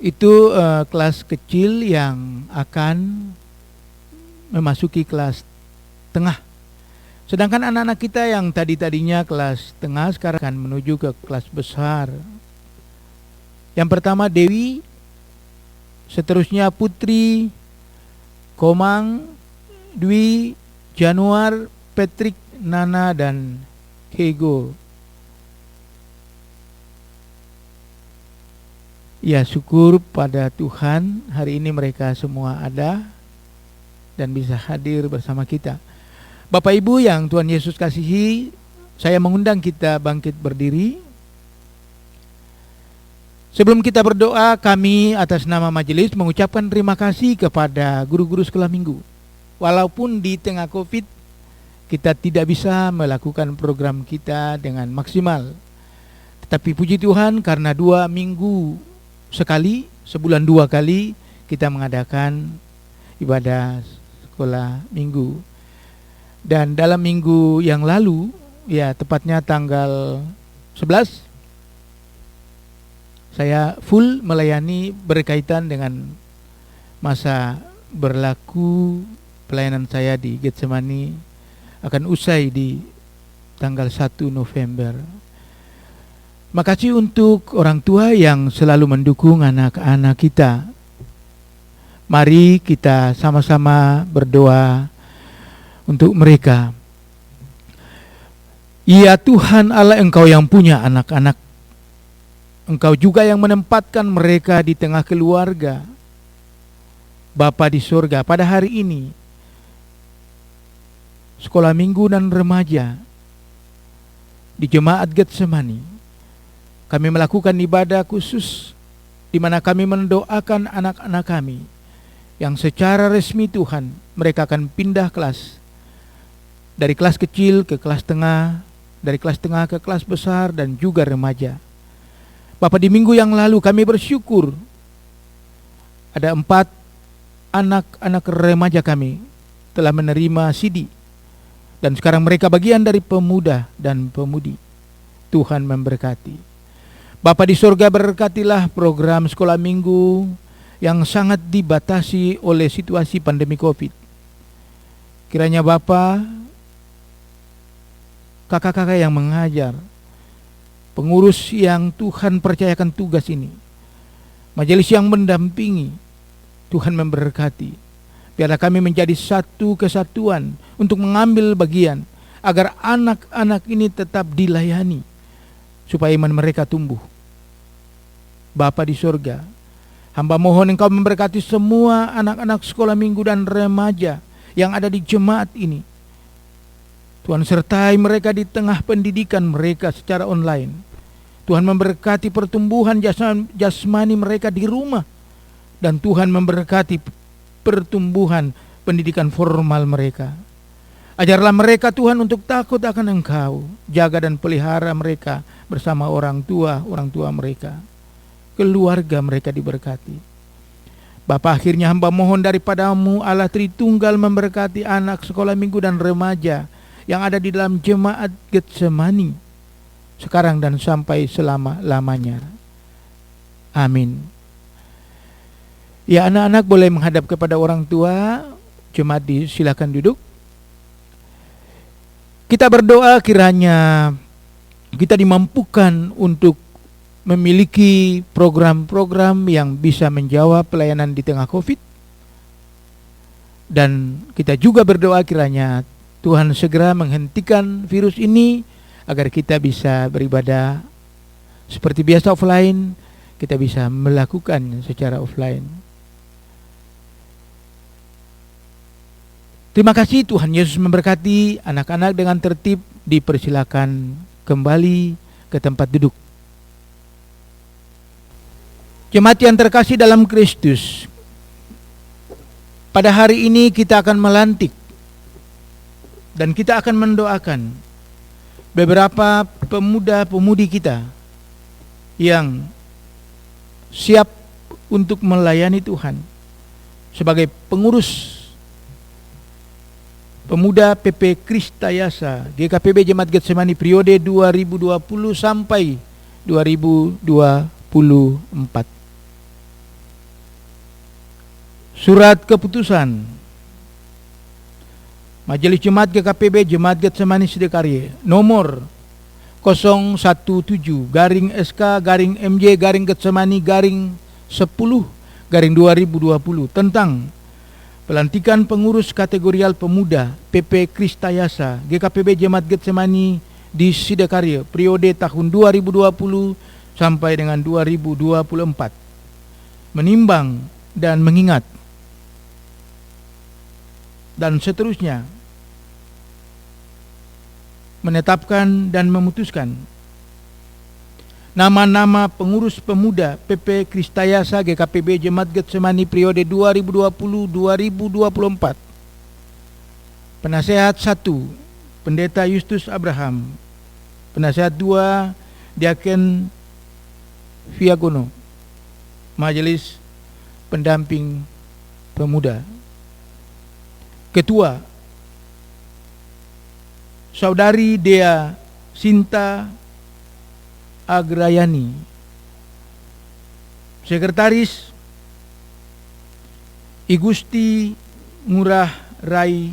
Itu kelas kecil yang akan memasuki kelas tengah. Sedangkan anak-anak kita yang tadinya kelas tengah sekarang akan menuju ke kelas besar. Yang pertama Dewi, seterusnya Putri, Komang, Dwi, Januar, Patrick, Nana, dan Hego. Ya, syukur pada Tuhan hari ini mereka semua ada dan bisa hadir bersama kita. Bapak Ibu yang Tuhan Yesus kasihi, saya mengundang kita bangkit berdiri. Sebelum kita berdoa, kami atas nama majelis mengucapkan terima kasih kepada guru-guru sekolah minggu. Walaupun di tengah COVID, kita tidak bisa melakukan program kita dengan maksimal. Tetapi puji Tuhan karena 2 minggu sekali, sebulan 2 kali, kita mengadakan ibadah sekolah minggu. Dan dalam minggu yang lalu, ya tepatnya tanggal 11, saya full melayani berkaitan dengan masa berlaku pelayanan saya di Getsemani akan usai di tanggal 1 November. Makasih untuk orang tua yang selalu mendukung anak-anak kita. Mari kita sama-sama berdoa untuk mereka. Ya Tuhan Allah, Engkau yang punya anak-anak. Engkau juga yang menempatkan mereka di tengah keluarga. Bapa di surga, pada hari ini sekolah minggu dan remaja di Jemaat Getsemani, kami melakukan ibadah khusus di mana kami mendoakan anak-anak kami yang secara resmi Tuhan mereka akan pindah kelas dari kelas kecil ke kelas tengah, dari kelas tengah ke kelas besar dan juga remaja. Bapak, di minggu yang lalu kami bersyukur ada 4 anak-anak remaja kami telah menerima CD dan sekarang mereka bagian dari pemuda dan pemudi. Tuhan memberkati. Bapa di surga, berkatilah program sekolah minggu yang sangat dibatasi oleh situasi pandemi COVID. Kiranya Bapa, kakak-kakak yang mengajar, pengurus yang Tuhan percayakan tugas ini, majelis yang mendampingi, Tuhan memberkati. Biarlah kami menjadi satu kesatuan untuk mengambil bagian agar anak-anak ini tetap dilayani supaya iman mereka tumbuh. Bapa di surga, hamba mohon Engkau memberkati semua anak-anak sekolah minggu dan remaja yang ada di jemaat ini. Tuhan sertai mereka di tengah pendidikan mereka secara online. Tuhan memberkati pertumbuhan jasmani mereka di rumah. Dan Tuhan memberkati pertumbuhan pendidikan formal mereka. Ajarlah mereka Tuhan untuk takut akan Engkau. Jaga dan pelihara mereka bersama orang tua mereka. Keluarga mereka diberkati. Bapa, akhirnya hamba mohon daripadamu Allah Tritunggal memberkati anak sekolah minggu dan remaja yang ada di dalam jemaat Getsemani sekarang dan sampai selama-lamanya. Amin. Ya, anak-anak boleh menghadap kepada orang tua. Jemaat silakan duduk. Kita berdoa kiranya kita dimampukan untuk memiliki program-program yang bisa menjawab pelayanan di tengah COVID. Dan kita juga berdoa kiranya Tuhan segera menghentikan virus ini agar kita bisa beribadah seperti biasa offline, kita bisa melakukan secara offline. Terima kasih, Tuhan Yesus memberkati. Anak-anak dengan tertib dipersilakan kembali ke tempat duduk. Jemaat yang terkasih dalam Kristus, pada hari ini kita akan melantik dan kita akan mendoakan beberapa pemuda-pemudi kita yang siap untuk melayani Tuhan sebagai pengurus pemuda PP Kristayasa GKPB Jemaat Getsemani periode 2020 sampai 2024. Surat keputusan Majelis Jemaat GKPB Jemaat Getsemani Sidakarya nomor 017-SK-MJ-Getsemani-10-2020 tentang pelantikan pengurus kategorial pemuda PP Kristayasa GKPB Jemaat Getsemani di Sidakarya periode tahun 2020 sampai dengan 2024. Menimbang dan mengingat dan seterusnya, menetapkan dan memutuskan nama-nama pengurus pemuda PP Kristayasa GKPB Jemaat Getsemani periode 2020-2024. Penasehat 1, Pendeta Justus Abraham. Penasehat 2, Diaken Viagono. Majelis Pendamping Pemuda. Ketua, Saudari Dea Sinta Agrayani. Sekretaris, Igusti Ngurah Rai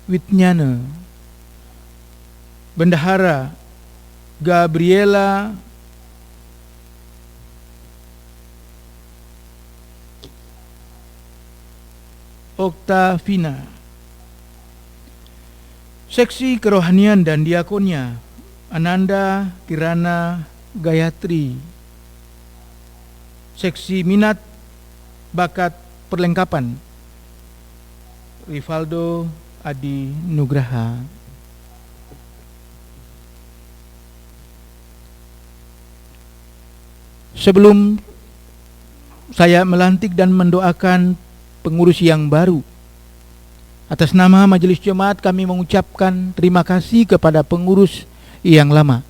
Witnyana. Bendahara, Gabriela Oktavina. Seksi kerohanian dan diakonia, Ananda Kirana Gayatri. Seksi minat bakat perlengkapan, Rivaldo Adi Nugraha. Sebelum saya melantik dan mendoakan pengurus yang baru, atas nama Majelis Jemaat kami mengucapkan terima kasih kepada pengurus yang lama.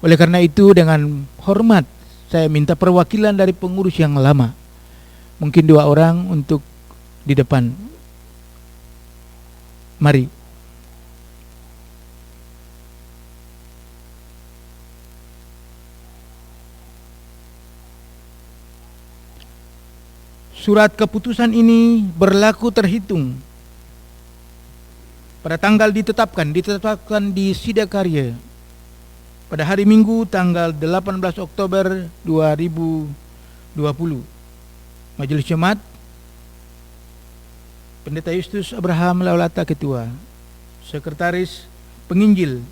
Oleh karena itu, dengan hormat saya minta perwakilan dari pengurus yang lama. Mungkin 2 orang untuk di depan. Mari. Surat keputusan ini berlaku terhitung pada tanggal ditetapkan di Sidakarya pada hari Minggu tanggal 18 Oktober 2020. Majelis Jemaat, Pendeta Justus Abraham Laulata Ketua, Sekretaris Penginjil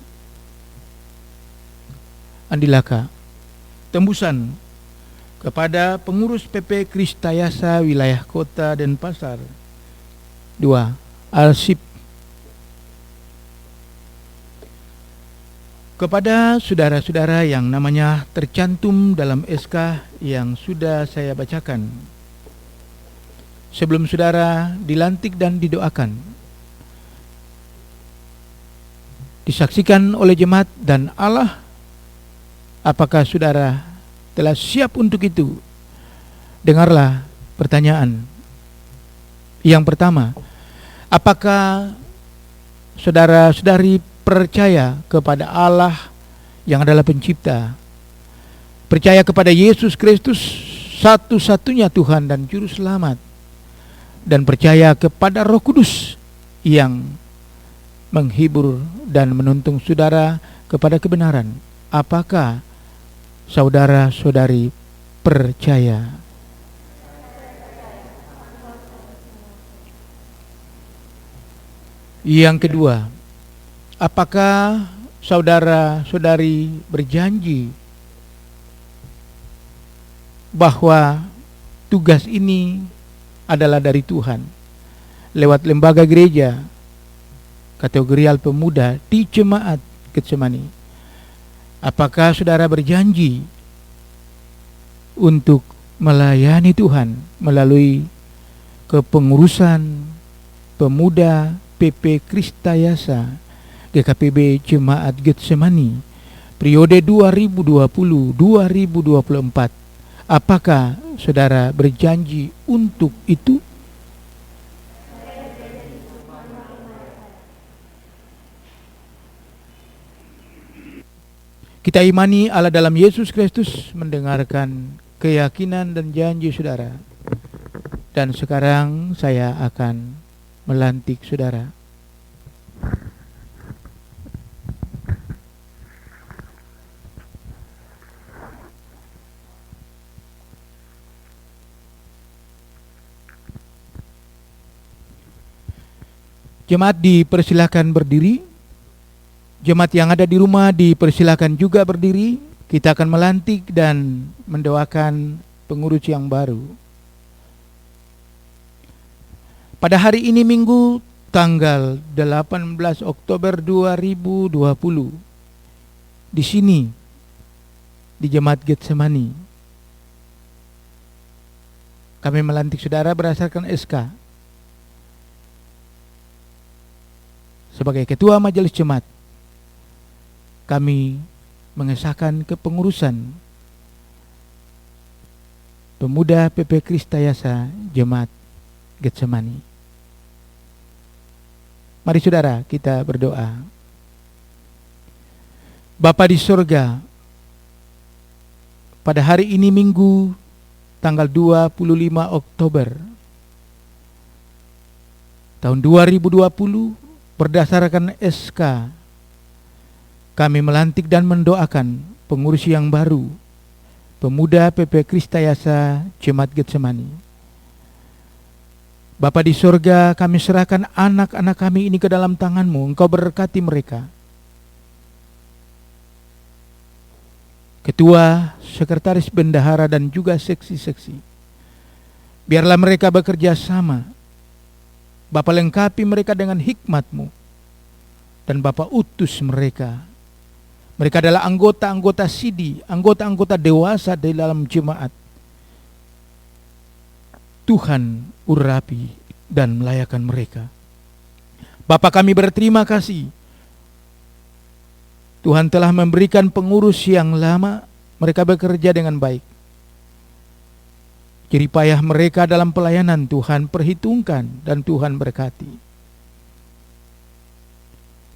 Andilaka. Tembusan kepada pengurus PP Kristayasa wilayah Kota Denpasar. 2. Arsip. Kepada saudara-saudara yang namanya tercantum dalam SK yang sudah saya bacakan, sebelum saudara dilantik dan didoakan, disaksikan oleh jemaat dan Allah, apakah saudara telah siap untuk itu? Dengarlah pertanyaan. Yang pertama, apakah saudara-saudari percaya kepada Allah yang adalah pencipta, percaya kepada Yesus Kristus satu-satunya Tuhan dan Juru Selamat, dan percaya kepada Roh Kudus yang menghibur dan menuntun saudara kepada kebenaran? Apakah saudara-saudari percaya? Yang kedua, apakah saudara-saudari berjanji bahwa tugas ini adalah dari Tuhan lewat lembaga gereja kategorial pemuda di Jemaat Getsemani? Apakah saudara berjanji untuk melayani Tuhan melalui kepengurusan pemuda PP Kristayasa GKPB Jemaat Getsemani periode 2020-2024? Apakah saudara berjanji untuk itu? Kita imani Allah dalam Yesus Kristus mendengarkan keyakinan dan janji saudara. Dan sekarang saya akan melantik saudara. Jemaat dipersilakan berdiri. Jemaat yang ada di rumah dipersilakan juga berdiri. Kita akan melantik dan mendoakan pengurus yang baru. Pada hari ini Minggu tanggal 18 Oktober 2020, di sini di Jemaat Getsemani, kami melantik saudara berdasarkan SK sebagai Ketua Majelis Jemaat. Kami mengesahkan kepengurusan pemuda PP Kristayasa Jemaat Getsemani. Mari saudara kita berdoa. Bapa di surga, pada hari ini Minggu tanggal 25 Oktober tahun 2020, berdasarkan SK kami melantik dan mendoakan pengurus yang baru, pemuda PP Kristayasa Jemaat Getsemani. Bapa di sorga, kami serahkan anak-anak kami ini ke dalam tangan-Mu. Engkau berkati mereka. Ketua, sekretaris bendahara dan juga seksi-seksi. Biarlah mereka bekerja sama. Bapa lengkapi mereka dengan hikmat-Mu. Dan Bapa utus mereka. Mereka adalah anggota-anggota sidi, anggota-anggota dewasa di dalam jemaat. Tuhan urapi dan melayakan mereka. Bapa, kami berterima kasih. Tuhan telah memberikan pengurus yang lama, mereka bekerja dengan baik. Jerih payah mereka dalam pelayanan Tuhan perhitungkan dan Tuhan berkati.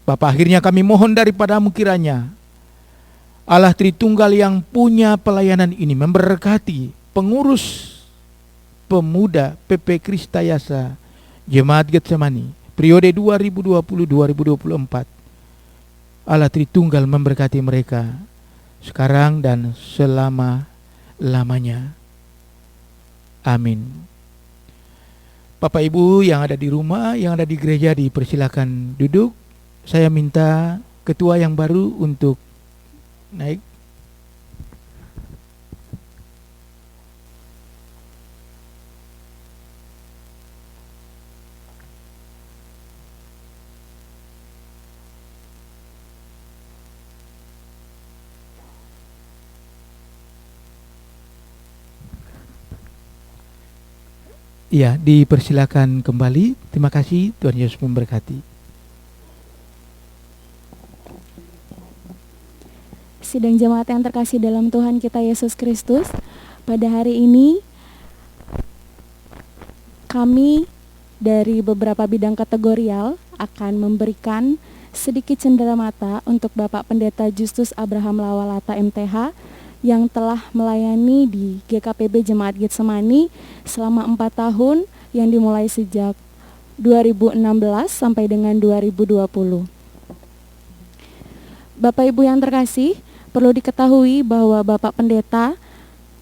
Bapa, akhirnya kami mohon daripada-Mu kiranya Allah Tritunggal yang punya pelayanan ini memberkati pengurus pemuda PP Kristayasa Jemaat Getsemani periode 2020-2024. Allah Tritunggal memberkati mereka sekarang dan selama-lamanya. Amin. Bapak Ibu yang ada di rumah, yang ada di gereja, dipersilakan duduk. Saya minta ketua yang baru untuk naik. Iya, dipersilakan kembali. Terima kasih, Tuhan Yesus memberkati. Sidang jemaat yang terkasih dalam Tuhan kita Yesus Kristus, pada hari ini kami dari beberapa bidang kategorial akan memberikan sedikit cenderamata untuk Bapak Pendeta Justus Abraham Lawalata MTH yang telah melayani di GKPB Jemaat Getsemani selama 4 tahun yang dimulai sejak 2016 sampai dengan 2020. Bapak Ibu yang terkasih, perlu diketahui bahwa Bapak Pendeta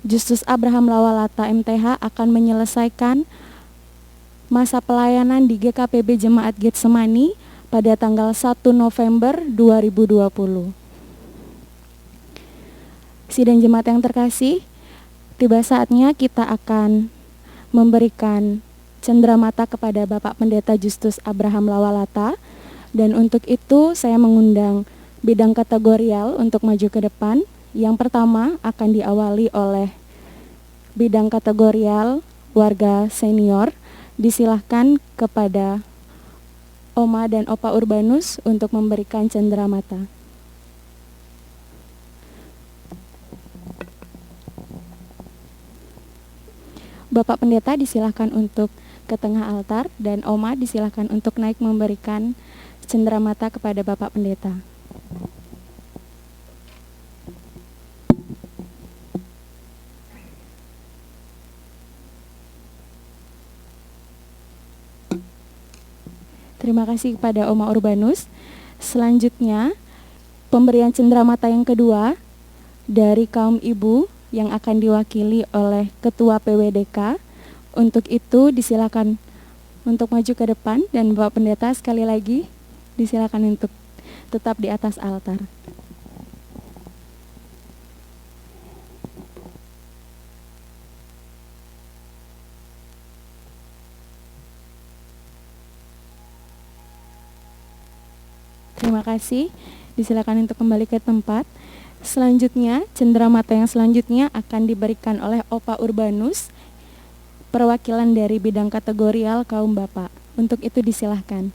Justus Abraham Lawalata MTH akan menyelesaikan masa pelayanan di GKPB Jemaat Getsemani pada tanggal 1 November 2020. Sidang jemaat yang terkasih, tiba saatnya kita akan memberikan cenderamata kepada Bapak Pendeta Justus Abraham Lawalata, dan untuk itu saya mengundang bidang kategorial untuk maju ke depan. Yang pertama akan diawali oleh bidang kategorial warga senior. Disilahkan kepada Oma dan Opa Urbanus untuk memberikan cenderamata. Bapak Pendeta disilahkan untuk ke tengah altar dan Oma disilahkan untuk naik memberikan cenderamata kepada Bapak Pendeta. Terima kasih kepada Oma Urbanus. Selanjutnya, pemberian cenderamata yang kedua dari kaum ibu yang akan diwakili oleh Ketua PWDK. Untuk itu disilakan untuk maju ke depan dan Bapak Pendeta sekali lagi disilakan untuk tetap di atas altar. Terima kasih. Disilakan untuk kembali ke tempat. Selanjutnya, cenderamata yang selanjutnya akan diberikan oleh Opa Urbanus, perwakilan dari bidang kategorial kaum bapak. Untuk itu disilahkan.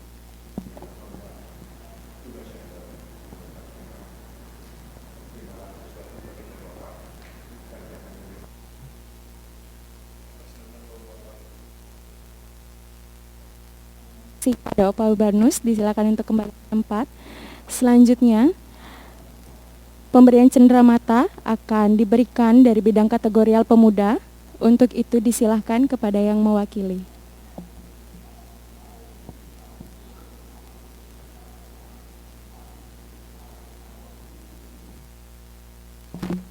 Pada Opa Urbanus, disilakan untuk kembali ke tempat. Selanjutnya, pemberian cenderamata akan diberikan dari bidang kategorial pemuda. Untuk itu disilahkan kepada yang mewakili.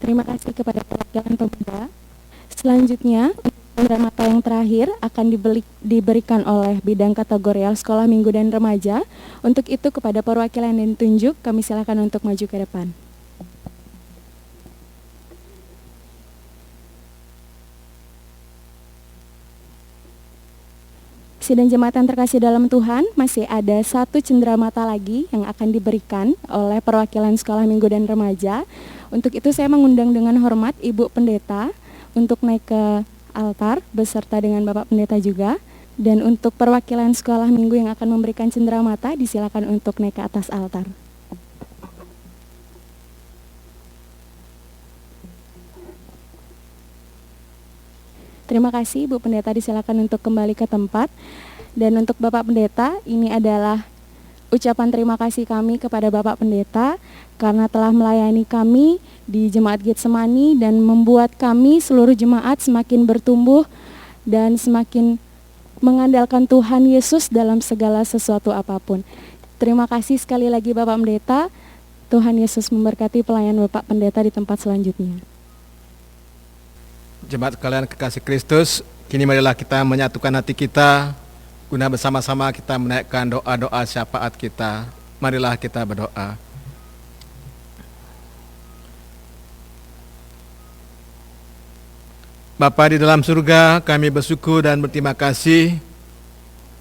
Terima kasih kepada perwakilan pemuda. Selanjutnya, cendramata yang terakhir akan diberikan oleh bidang kategorial sekolah minggu dan remaja. Untuk itu kepada perwakilan yang ditunjuk, kami silakan untuk maju ke depan. Sidang jemaat yang terkasih dalam Tuhan, masih ada satu cendramata lagi yang akan diberikan oleh perwakilan sekolah minggu dan remaja. Untuk itu saya mengundang dengan hormat Ibu Pendeta untuk naik ke altar beserta dengan Bapak Pendeta juga. Dan untuk perwakilan sekolah minggu yang akan memberikan cendramata, disilakan untuk naik ke atas altar. Terima kasih Bu Pendeta, disilakan untuk kembali ke tempat. Dan untuk Bapak Pendeta, ini adalah ucapan terima kasih kami kepada Bapak Pendeta karena telah melayani kami di Jemaat Getsemani dan membuat kami seluruh jemaat semakin bertumbuh dan semakin mengandalkan Tuhan Yesus dalam segala sesuatu apapun. Terima kasih sekali lagi Bapak Pendeta. Tuhan Yesus memberkati pelayan Bapak Pendeta di tempat selanjutnya. Jemaat sekalian kekasih Kristus, kini marilah kita menyatukan hati kita guna bersama-sama kita menaikkan doa-doa syafaat kita. Marilah kita berdoa. Bapa di dalam surga, kami bersyukur dan berterima kasih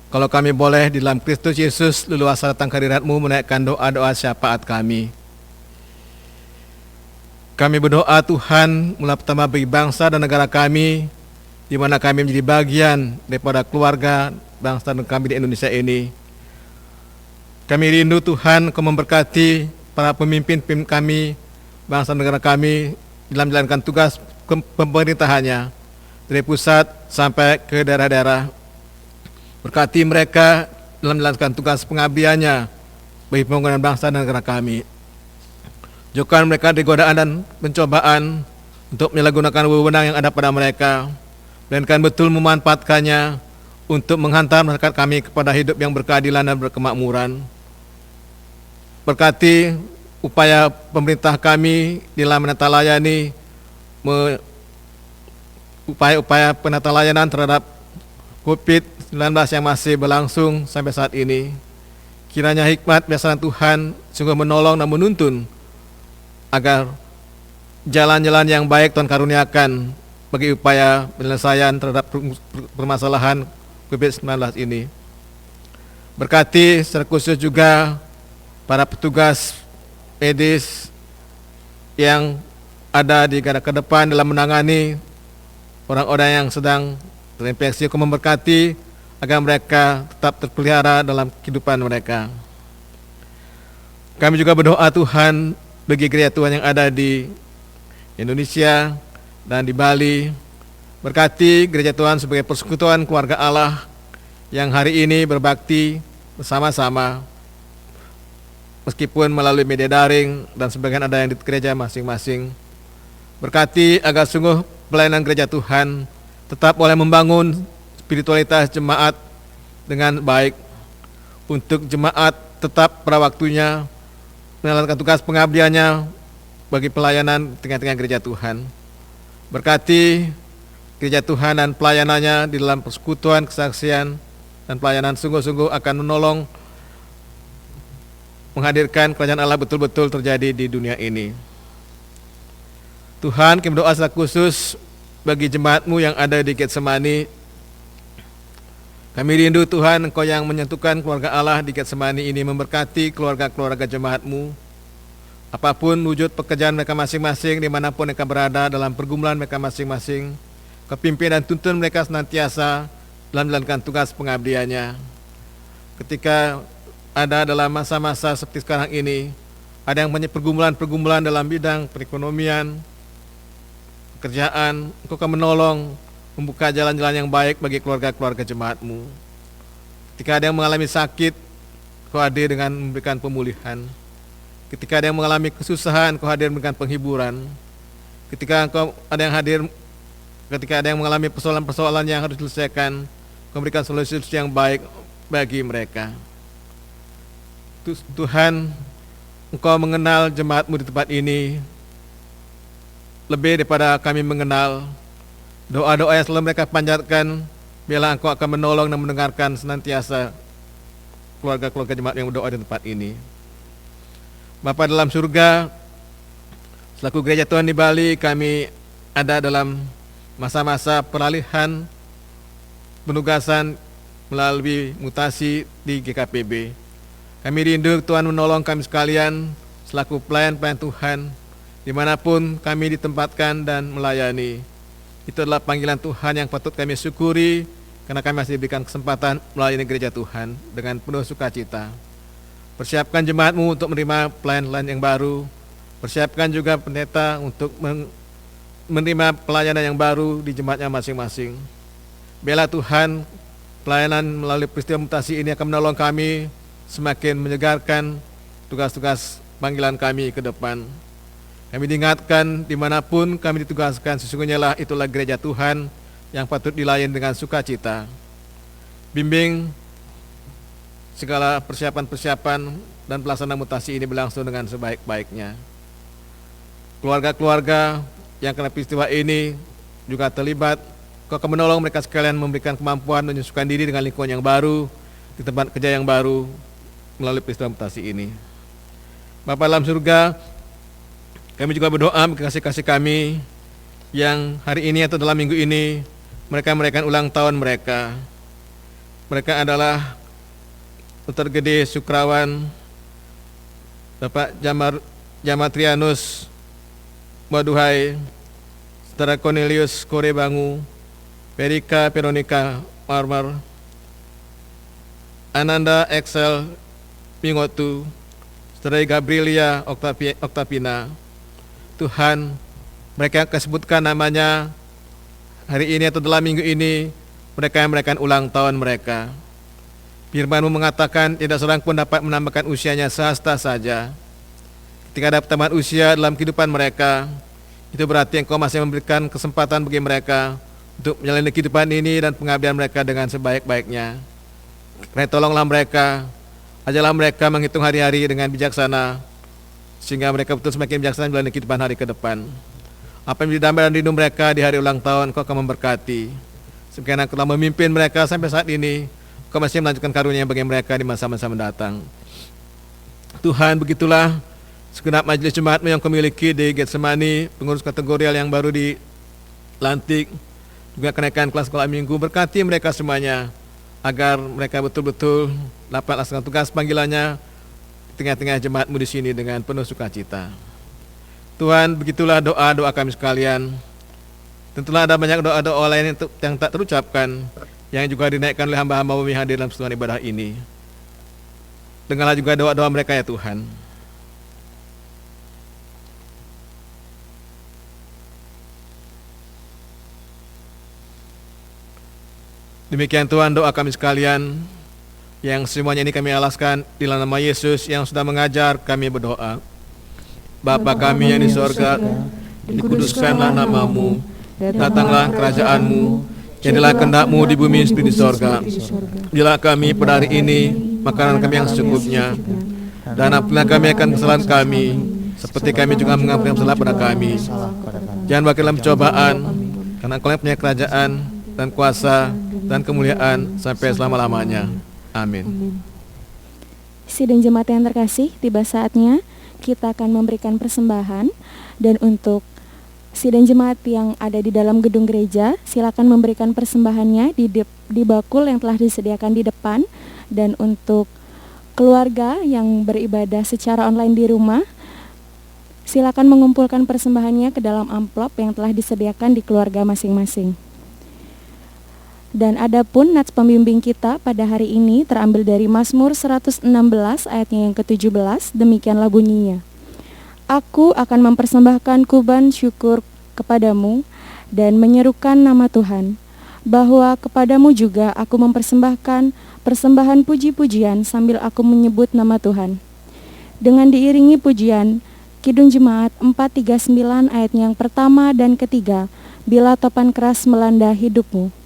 kalau kami boleh di dalam Kristus Yesus leluasa datang ke hadirat-Mu menaikkan doa-doa syafaat kami. Kami berdoa Tuhan, mula pertama bagi bangsa dan negara kami, di mana kami menjadi bagian daripada keluarga bangsa dan kami di Indonesia ini. Kami rindu Tuhan, Kau memberkati para pemimpin kami, bangsa dan negara kami, dalam menjalankan tugas pemerintahannya, dari pusat sampai ke daerah-daerah. Berkati mereka dalam menjalankan tugas pengabdiannya bagi pembangunan bangsa dan negara kami. Jauhkan mereka dari godaan dan pencobaan untuk menyalahgunakan wewenang yang ada pada mereka, melainkan betul memanfaatkannya untuk menghantar masyarakat kami kepada hidup yang berkeadilan dan berkemakmuran. Berkati upaya pemerintah kami dalam menata layani upaya penata layanan terhadap COVID-19 yang masih berlangsung sampai saat ini. Kiranya hikmat biasa Tuhan sungguh menolong dan menuntun agar jalan-jalan yang baik Tuhan karuniakan bagi upaya penyelesaian terhadap permasalahan COVID-19 ini. Berkati secara khusus juga para petugas medis yang ada di garda terdepan dalam menangani orang-orang yang sedang terinfeksi. Kau memberkati agar mereka tetap terpelihara dalam kehidupan mereka. Kami juga berdoa Tuhan bagi gereja Tuhan yang ada di Indonesia dan di Bali. Berkati gereja Tuhan sebagai persekutuan keluarga Allah yang hari ini berbakti bersama-sama, meskipun melalui media daring dan sebagian ada yang di gereja masing-masing. Berkati agar sungguh pelayanan gereja Tuhan tetap boleh membangun spiritualitas jemaat dengan baik, untuk jemaat tetap pada waktunya menjalankan tugas pengabdiannya bagi pelayanan tengah-tengah gereja Tuhan. Berkati gereja Tuhan dan pelayanannya di dalam persekutuan, kesaksian, dan pelayanan sungguh-sungguh akan menolong menghadirkan kerajaan Allah betul-betul terjadi di dunia ini. Tuhan, kami berdoa secara khusus bagi jemaat-Mu yang ada di Getsemani. Kami rindu Tuhan, Engkau yang menyentuhkan keluarga Allah di Getsemani ini, memberkati keluarga-keluarga jemaat-Mu. Apapun wujud pekerjaan mereka masing-masing, dimanapun mereka berada dalam pergumulan mereka masing-masing, Kau pimpin dan tuntun mereka senantiasa dalam menjalankan tugas pengabdiannya. Ketika ada dalam masa-masa seperti sekarang ini, ada yang banyak pergumulan-pergumulan dalam bidang perekonomian, pekerjaan, Engkau akan menolong membuka jalan-jalan yang baik bagi keluarga-keluarga jemaat-Mu. Ketika ada yang mengalami sakit, Kau hadir dengan memberikan pemulihan. Ketika ada yang mengalami kesusahan, Kau hadir memberikan penghiburan. Ketika ada yang mengalami persoalan-persoalan yang harus diselesaikan, Kau memberikan solusi yang baik bagi mereka. Tuhan, Engkau mengenal jemaat-Mu di tempat ini. lebih daripada kami mengenal. Doa-doa yang selalu mereka panjatkan, biarlah Engkau akan menolong dan mendengarkan senantiasa keluarga-keluarga jemaat yang berdoa di tempat ini. Bapa dalam surga, selaku gereja Tuhan di Bali, kami ada dalam masa-masa peralihan penugasan melalui mutasi di GKPB. Kami rindu Tuhan menolong kami sekalian selaku pelayan-pelayan Tuhan, dimanapun kami ditempatkan dan melayani. Itu adalah panggilan Tuhan yang patut kami syukuri, karena kami masih diberikan kesempatan melayani gereja Tuhan dengan penuh sukacita. Persiapkan jemaatmu untuk menerima pelayan-pelayan yang baru. Persiapkan juga pendeta untuk menerima pelayanan yang baru di jemaatnya masing-masing. Biarlah Tuhan, pelayanan melalui peristiwa mutasi ini akan menolong kami semakin menyegarkan tugas-tugas panggilan kami ke depan. Kami diingatkan dimanapun kami ditugaskan, sesungguhnya lah itulah gereja Tuhan yang patut dilayani dengan sukacita. Bimbing segala persiapan-persiapan dan pelaksanaan mutasi ini berlangsung dengan sebaik-baiknya. Keluarga-keluarga yang kena peristiwa ini juga terlibat. Kau akan menolong mereka sekalian, memberikan kemampuan menyesuaikan diri dengan lingkungan yang baru, di tempat kerja yang baru, melalui peristiwa mutasi ini. Bapa dalam surga, kami juga berdoa bagi kasih-kasih kami yang hari ini atau dalam minggu ini mereka merayakan ulang tahun mereka. Mereka adalah Dr. Gede Sukrawan, Bapak Jamatrianus Maduhai, Saudara Cornelius Korebangu, Perika Veronica Marmar, Ananda Excel Mingotu, Saudara Gabrielia Oktapina. Tuhan, mereka akan sebutkan namanya hari ini atau dalam minggu ini, mereka yang merayakan ulang tahun mereka. Firman-Mu mengatakan tidak seorang pun dapat menambahkan usianya sehasta saja. Ketika ada pertambahan usia dalam kehidupan mereka, itu berarti Engkau masih memberikan kesempatan bagi mereka untuk menjalani kehidupan ini dan pengabdian mereka dengan sebaik-baiknya. Karena tolonglah mereka, ajarlah mereka menghitung hari-hari dengan bijaksana, sehingga mereka betul semakin bijaksana menjalani kehidupan hari ke depan. Apa yang menjadi damai dan rindu mereka di hari ulang tahun, Engkau akan memberkati. Sekian Engkau telah memimpin mereka sampai saat ini, Engkau masih melanjutkan karunia bagi mereka di masa-masa mendatang. Tuhan, begitulah segenap majelis jemaat-Mu yang Kau miliki di Getsemani, pengurus kategorial yang baru dilantik, juga kenaikan kelas sekolah minggu, berkati mereka semuanya, agar mereka betul-betul dapat laksanakan tugas panggilannya di tengah-tengah jemaat-Mu di sini dengan penuh sukacita. Tuhan, begitulah doa-doa kami sekalian. Tentulah ada banyak doa-doa lain yang tak terucapkan, yang juga dinaikkan oleh hamba-hamba-Mu yang hadir dalam persekutuan ibadah ini. Dengarlah juga doa-doa mereka ya Tuhan. Demikian Tuhan doa kami sekalian, yang semuanya ini kami alaskan di dalam nama Yesus yang sudah mengajar kami berdoa. Bapa kami yang di sorga, dikuduskanlah nama-Mu, datanglah kerajaan-Mu, jadilah kehendak-Mu di bumi seperti di sorga. Berilah kami pada hari ini makanan kami yang secukupnya, dan ampunilah kami akan kesalahan kami, seperti kami juga mengampuni yang salah pada kami. Jangan bawa dalam pencobaan, karena Engkau yang punya kerajaan dan kuasa dan kemuliaan sampai selama-lamanya. Amin. Sidang jemaat yang terkasih, tiba saatnya kita akan memberikan persembahan. Dan untuk sidang jemaat yang ada di dalam gedung gereja, silakan memberikan persembahannya di bakul yang telah disediakan di depan. Dan untuk keluarga yang beribadah secara online di rumah, silakan mengumpulkan persembahannya ke dalam amplop yang telah disediakan di keluarga masing-masing. Dan adapun nats pembimbing kita pada hari ini terambil dari Mazmur 116 ayatnya yang ke-17, demikianlah bunyinya. Aku akan mempersembahkan kurban syukur kepadamu dan menyerukan nama Tuhan, bahwa kepadamu juga aku mempersembahkan persembahan puji-pujian sambil aku menyebut nama Tuhan. Dengan diiringi pujian, Kidung Jemaat 439 ayatnya yang pertama dan ketiga, bila topan keras melanda hidupmu.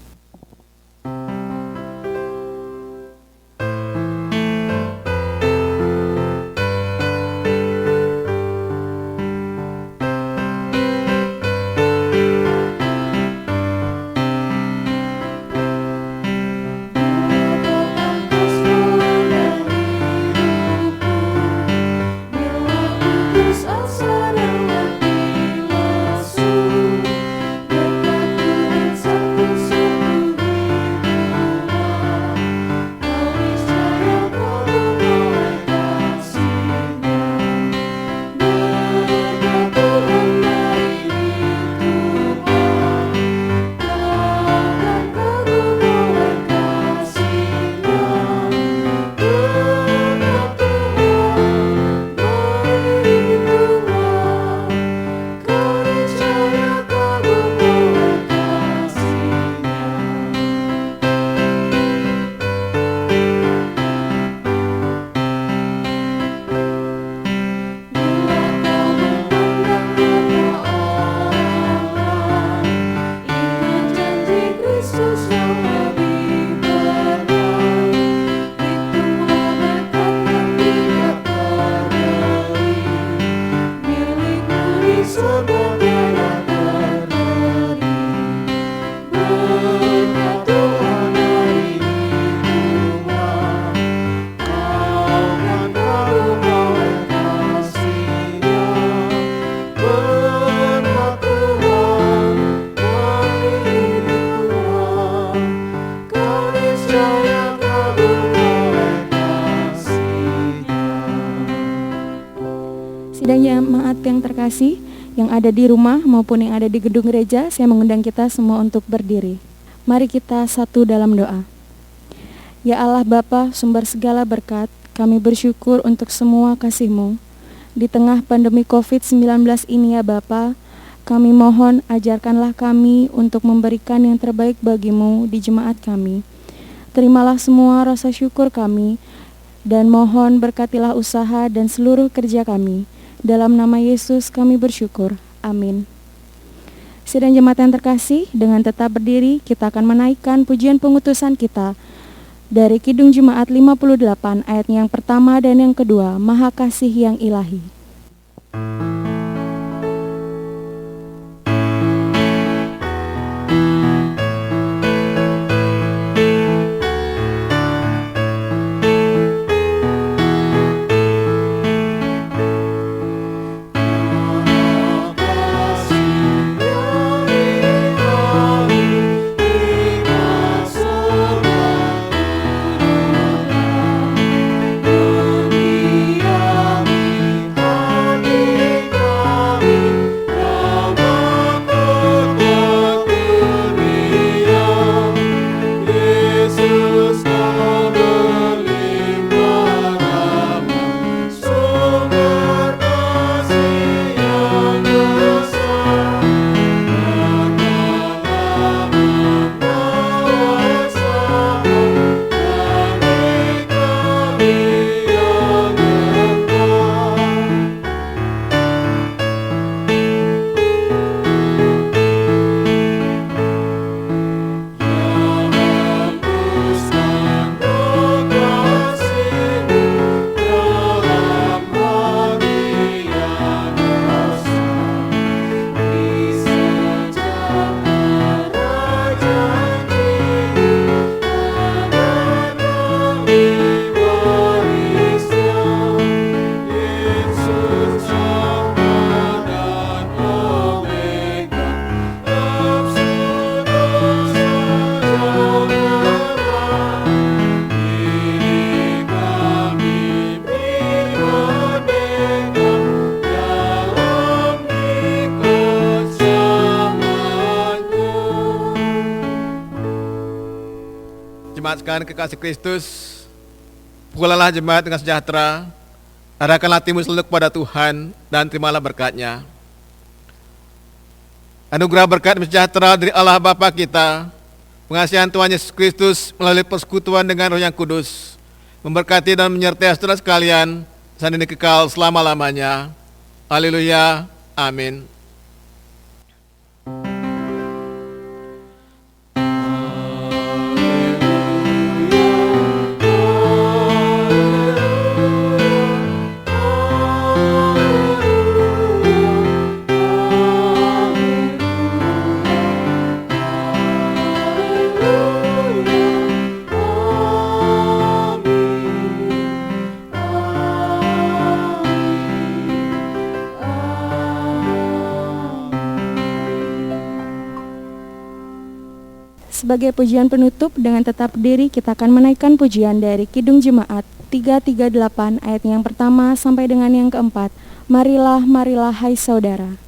Sidang jemaat yang terkasih, yang ada di rumah maupun yang ada di gedung gereja, saya mengundang kita semua untuk berdiri. Mari kita satu dalam doa. Ya Allah Bapa, sumber segala berkat, kami bersyukur untuk semua kasih-Mu. Di tengah pandemi COVID-19 ini ya Bapa, kami mohon ajarkanlah kami untuk memberikan yang terbaik bagi-Mu di jemaat kami. Terimalah semua rasa syukur kami, dan mohon berkatilah usaha dan seluruh kerja kami. Dalam nama Yesus kami bersyukur. Amin. Sidang jemaat yang terkasih, dengan tetap berdiri kita akan menaikkan pujian pengutusan kita dari Kidung Jemaat 58 ayat yang pertama dan yang kedua, Maha Kasih yang Ilahi. Jemaat sekalian kekasih Kristus, pulanglah jemaat dengan sejahtera, arahkanlah hatimu selalu kepada Tuhan, dan terimalah berkat-Nya. Anugerah berkat dan sejahtera dari Allah Bapa kita, pengasihan Tuhan Yesus Kristus melalui persekutuan dengan Roh yang Kudus, memberkati dan menyertai saudara sekalian, saat ini kekal selama-lamanya. Haleluya, amin. Sebagai pujian penutup, dengan tetap berdiri kita akan menaikkan pujian dari Kidung Jemaat 338 ayat yang pertama sampai dengan yang keempat. Marilah, marilah hai saudara.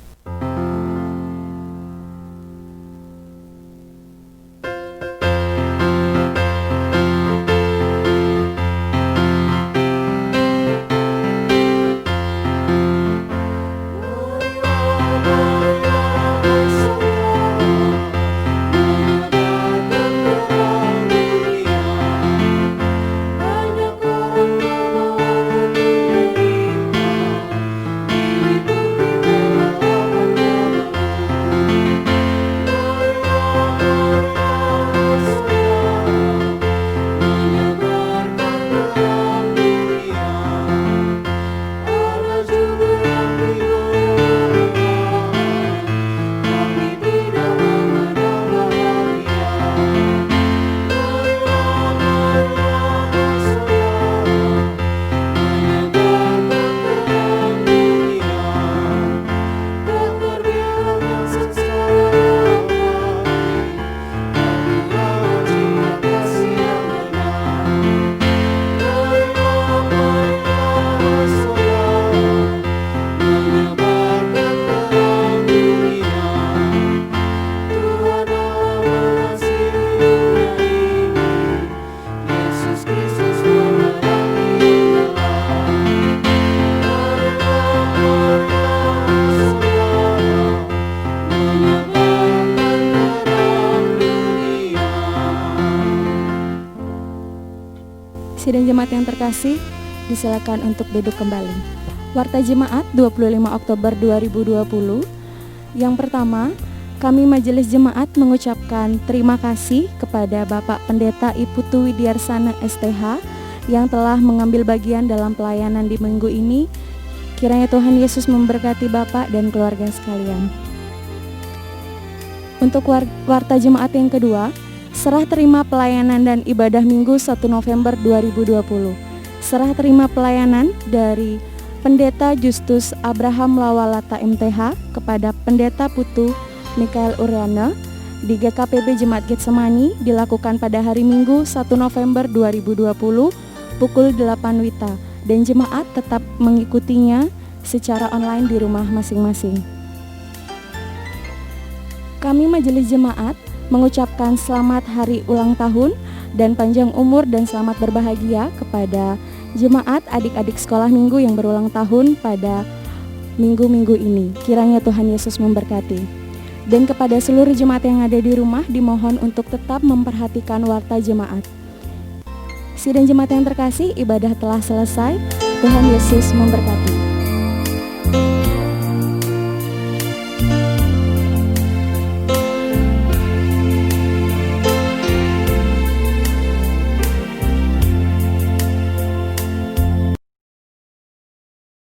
Banyak orang yang Sidang jemaat yang terkasih, disilakan untuk duduk kembali. Warta Jemaat 25 Oktober 2020. Yang pertama, kami Majelis Jemaat mengucapkan terima kasih kepada Bapak Pendeta Iputu Widyarsana STH yang telah mengambil bagian dalam pelayanan di minggu ini. Kiranya Tuhan Yesus memberkati Bapak dan keluarga sekalian. Untuk warta jemaat yang kedua, serah terima pelayanan dan ibadah minggu 1 November 2020. Serah terima pelayanan dari Pendeta Justus Abraham Lawalata MTH kepada Pendeta Putu Mikael Uriana di GKPB Jemaat Getsemani dilakukan pada hari Minggu 1 November 2020 pukul 8 WITA, dan jemaat tetap mengikutinya secara online di rumah masing-masing. Kami Majelis Jemaat mengucapkan selamat hari ulang tahun dan panjang umur dan selamat berbahagia kepada jemaat adik-adik sekolah minggu yang berulang tahun pada minggu-minggu ini. Kiranya Tuhan Yesus memberkati. Dan kepada seluruh jemaat yang ada di rumah dimohon untuk tetap memperhatikan warta jemaat. Sidang jemaat yang terkasih, ibadah telah selesai. Tuhan Yesus memberkati.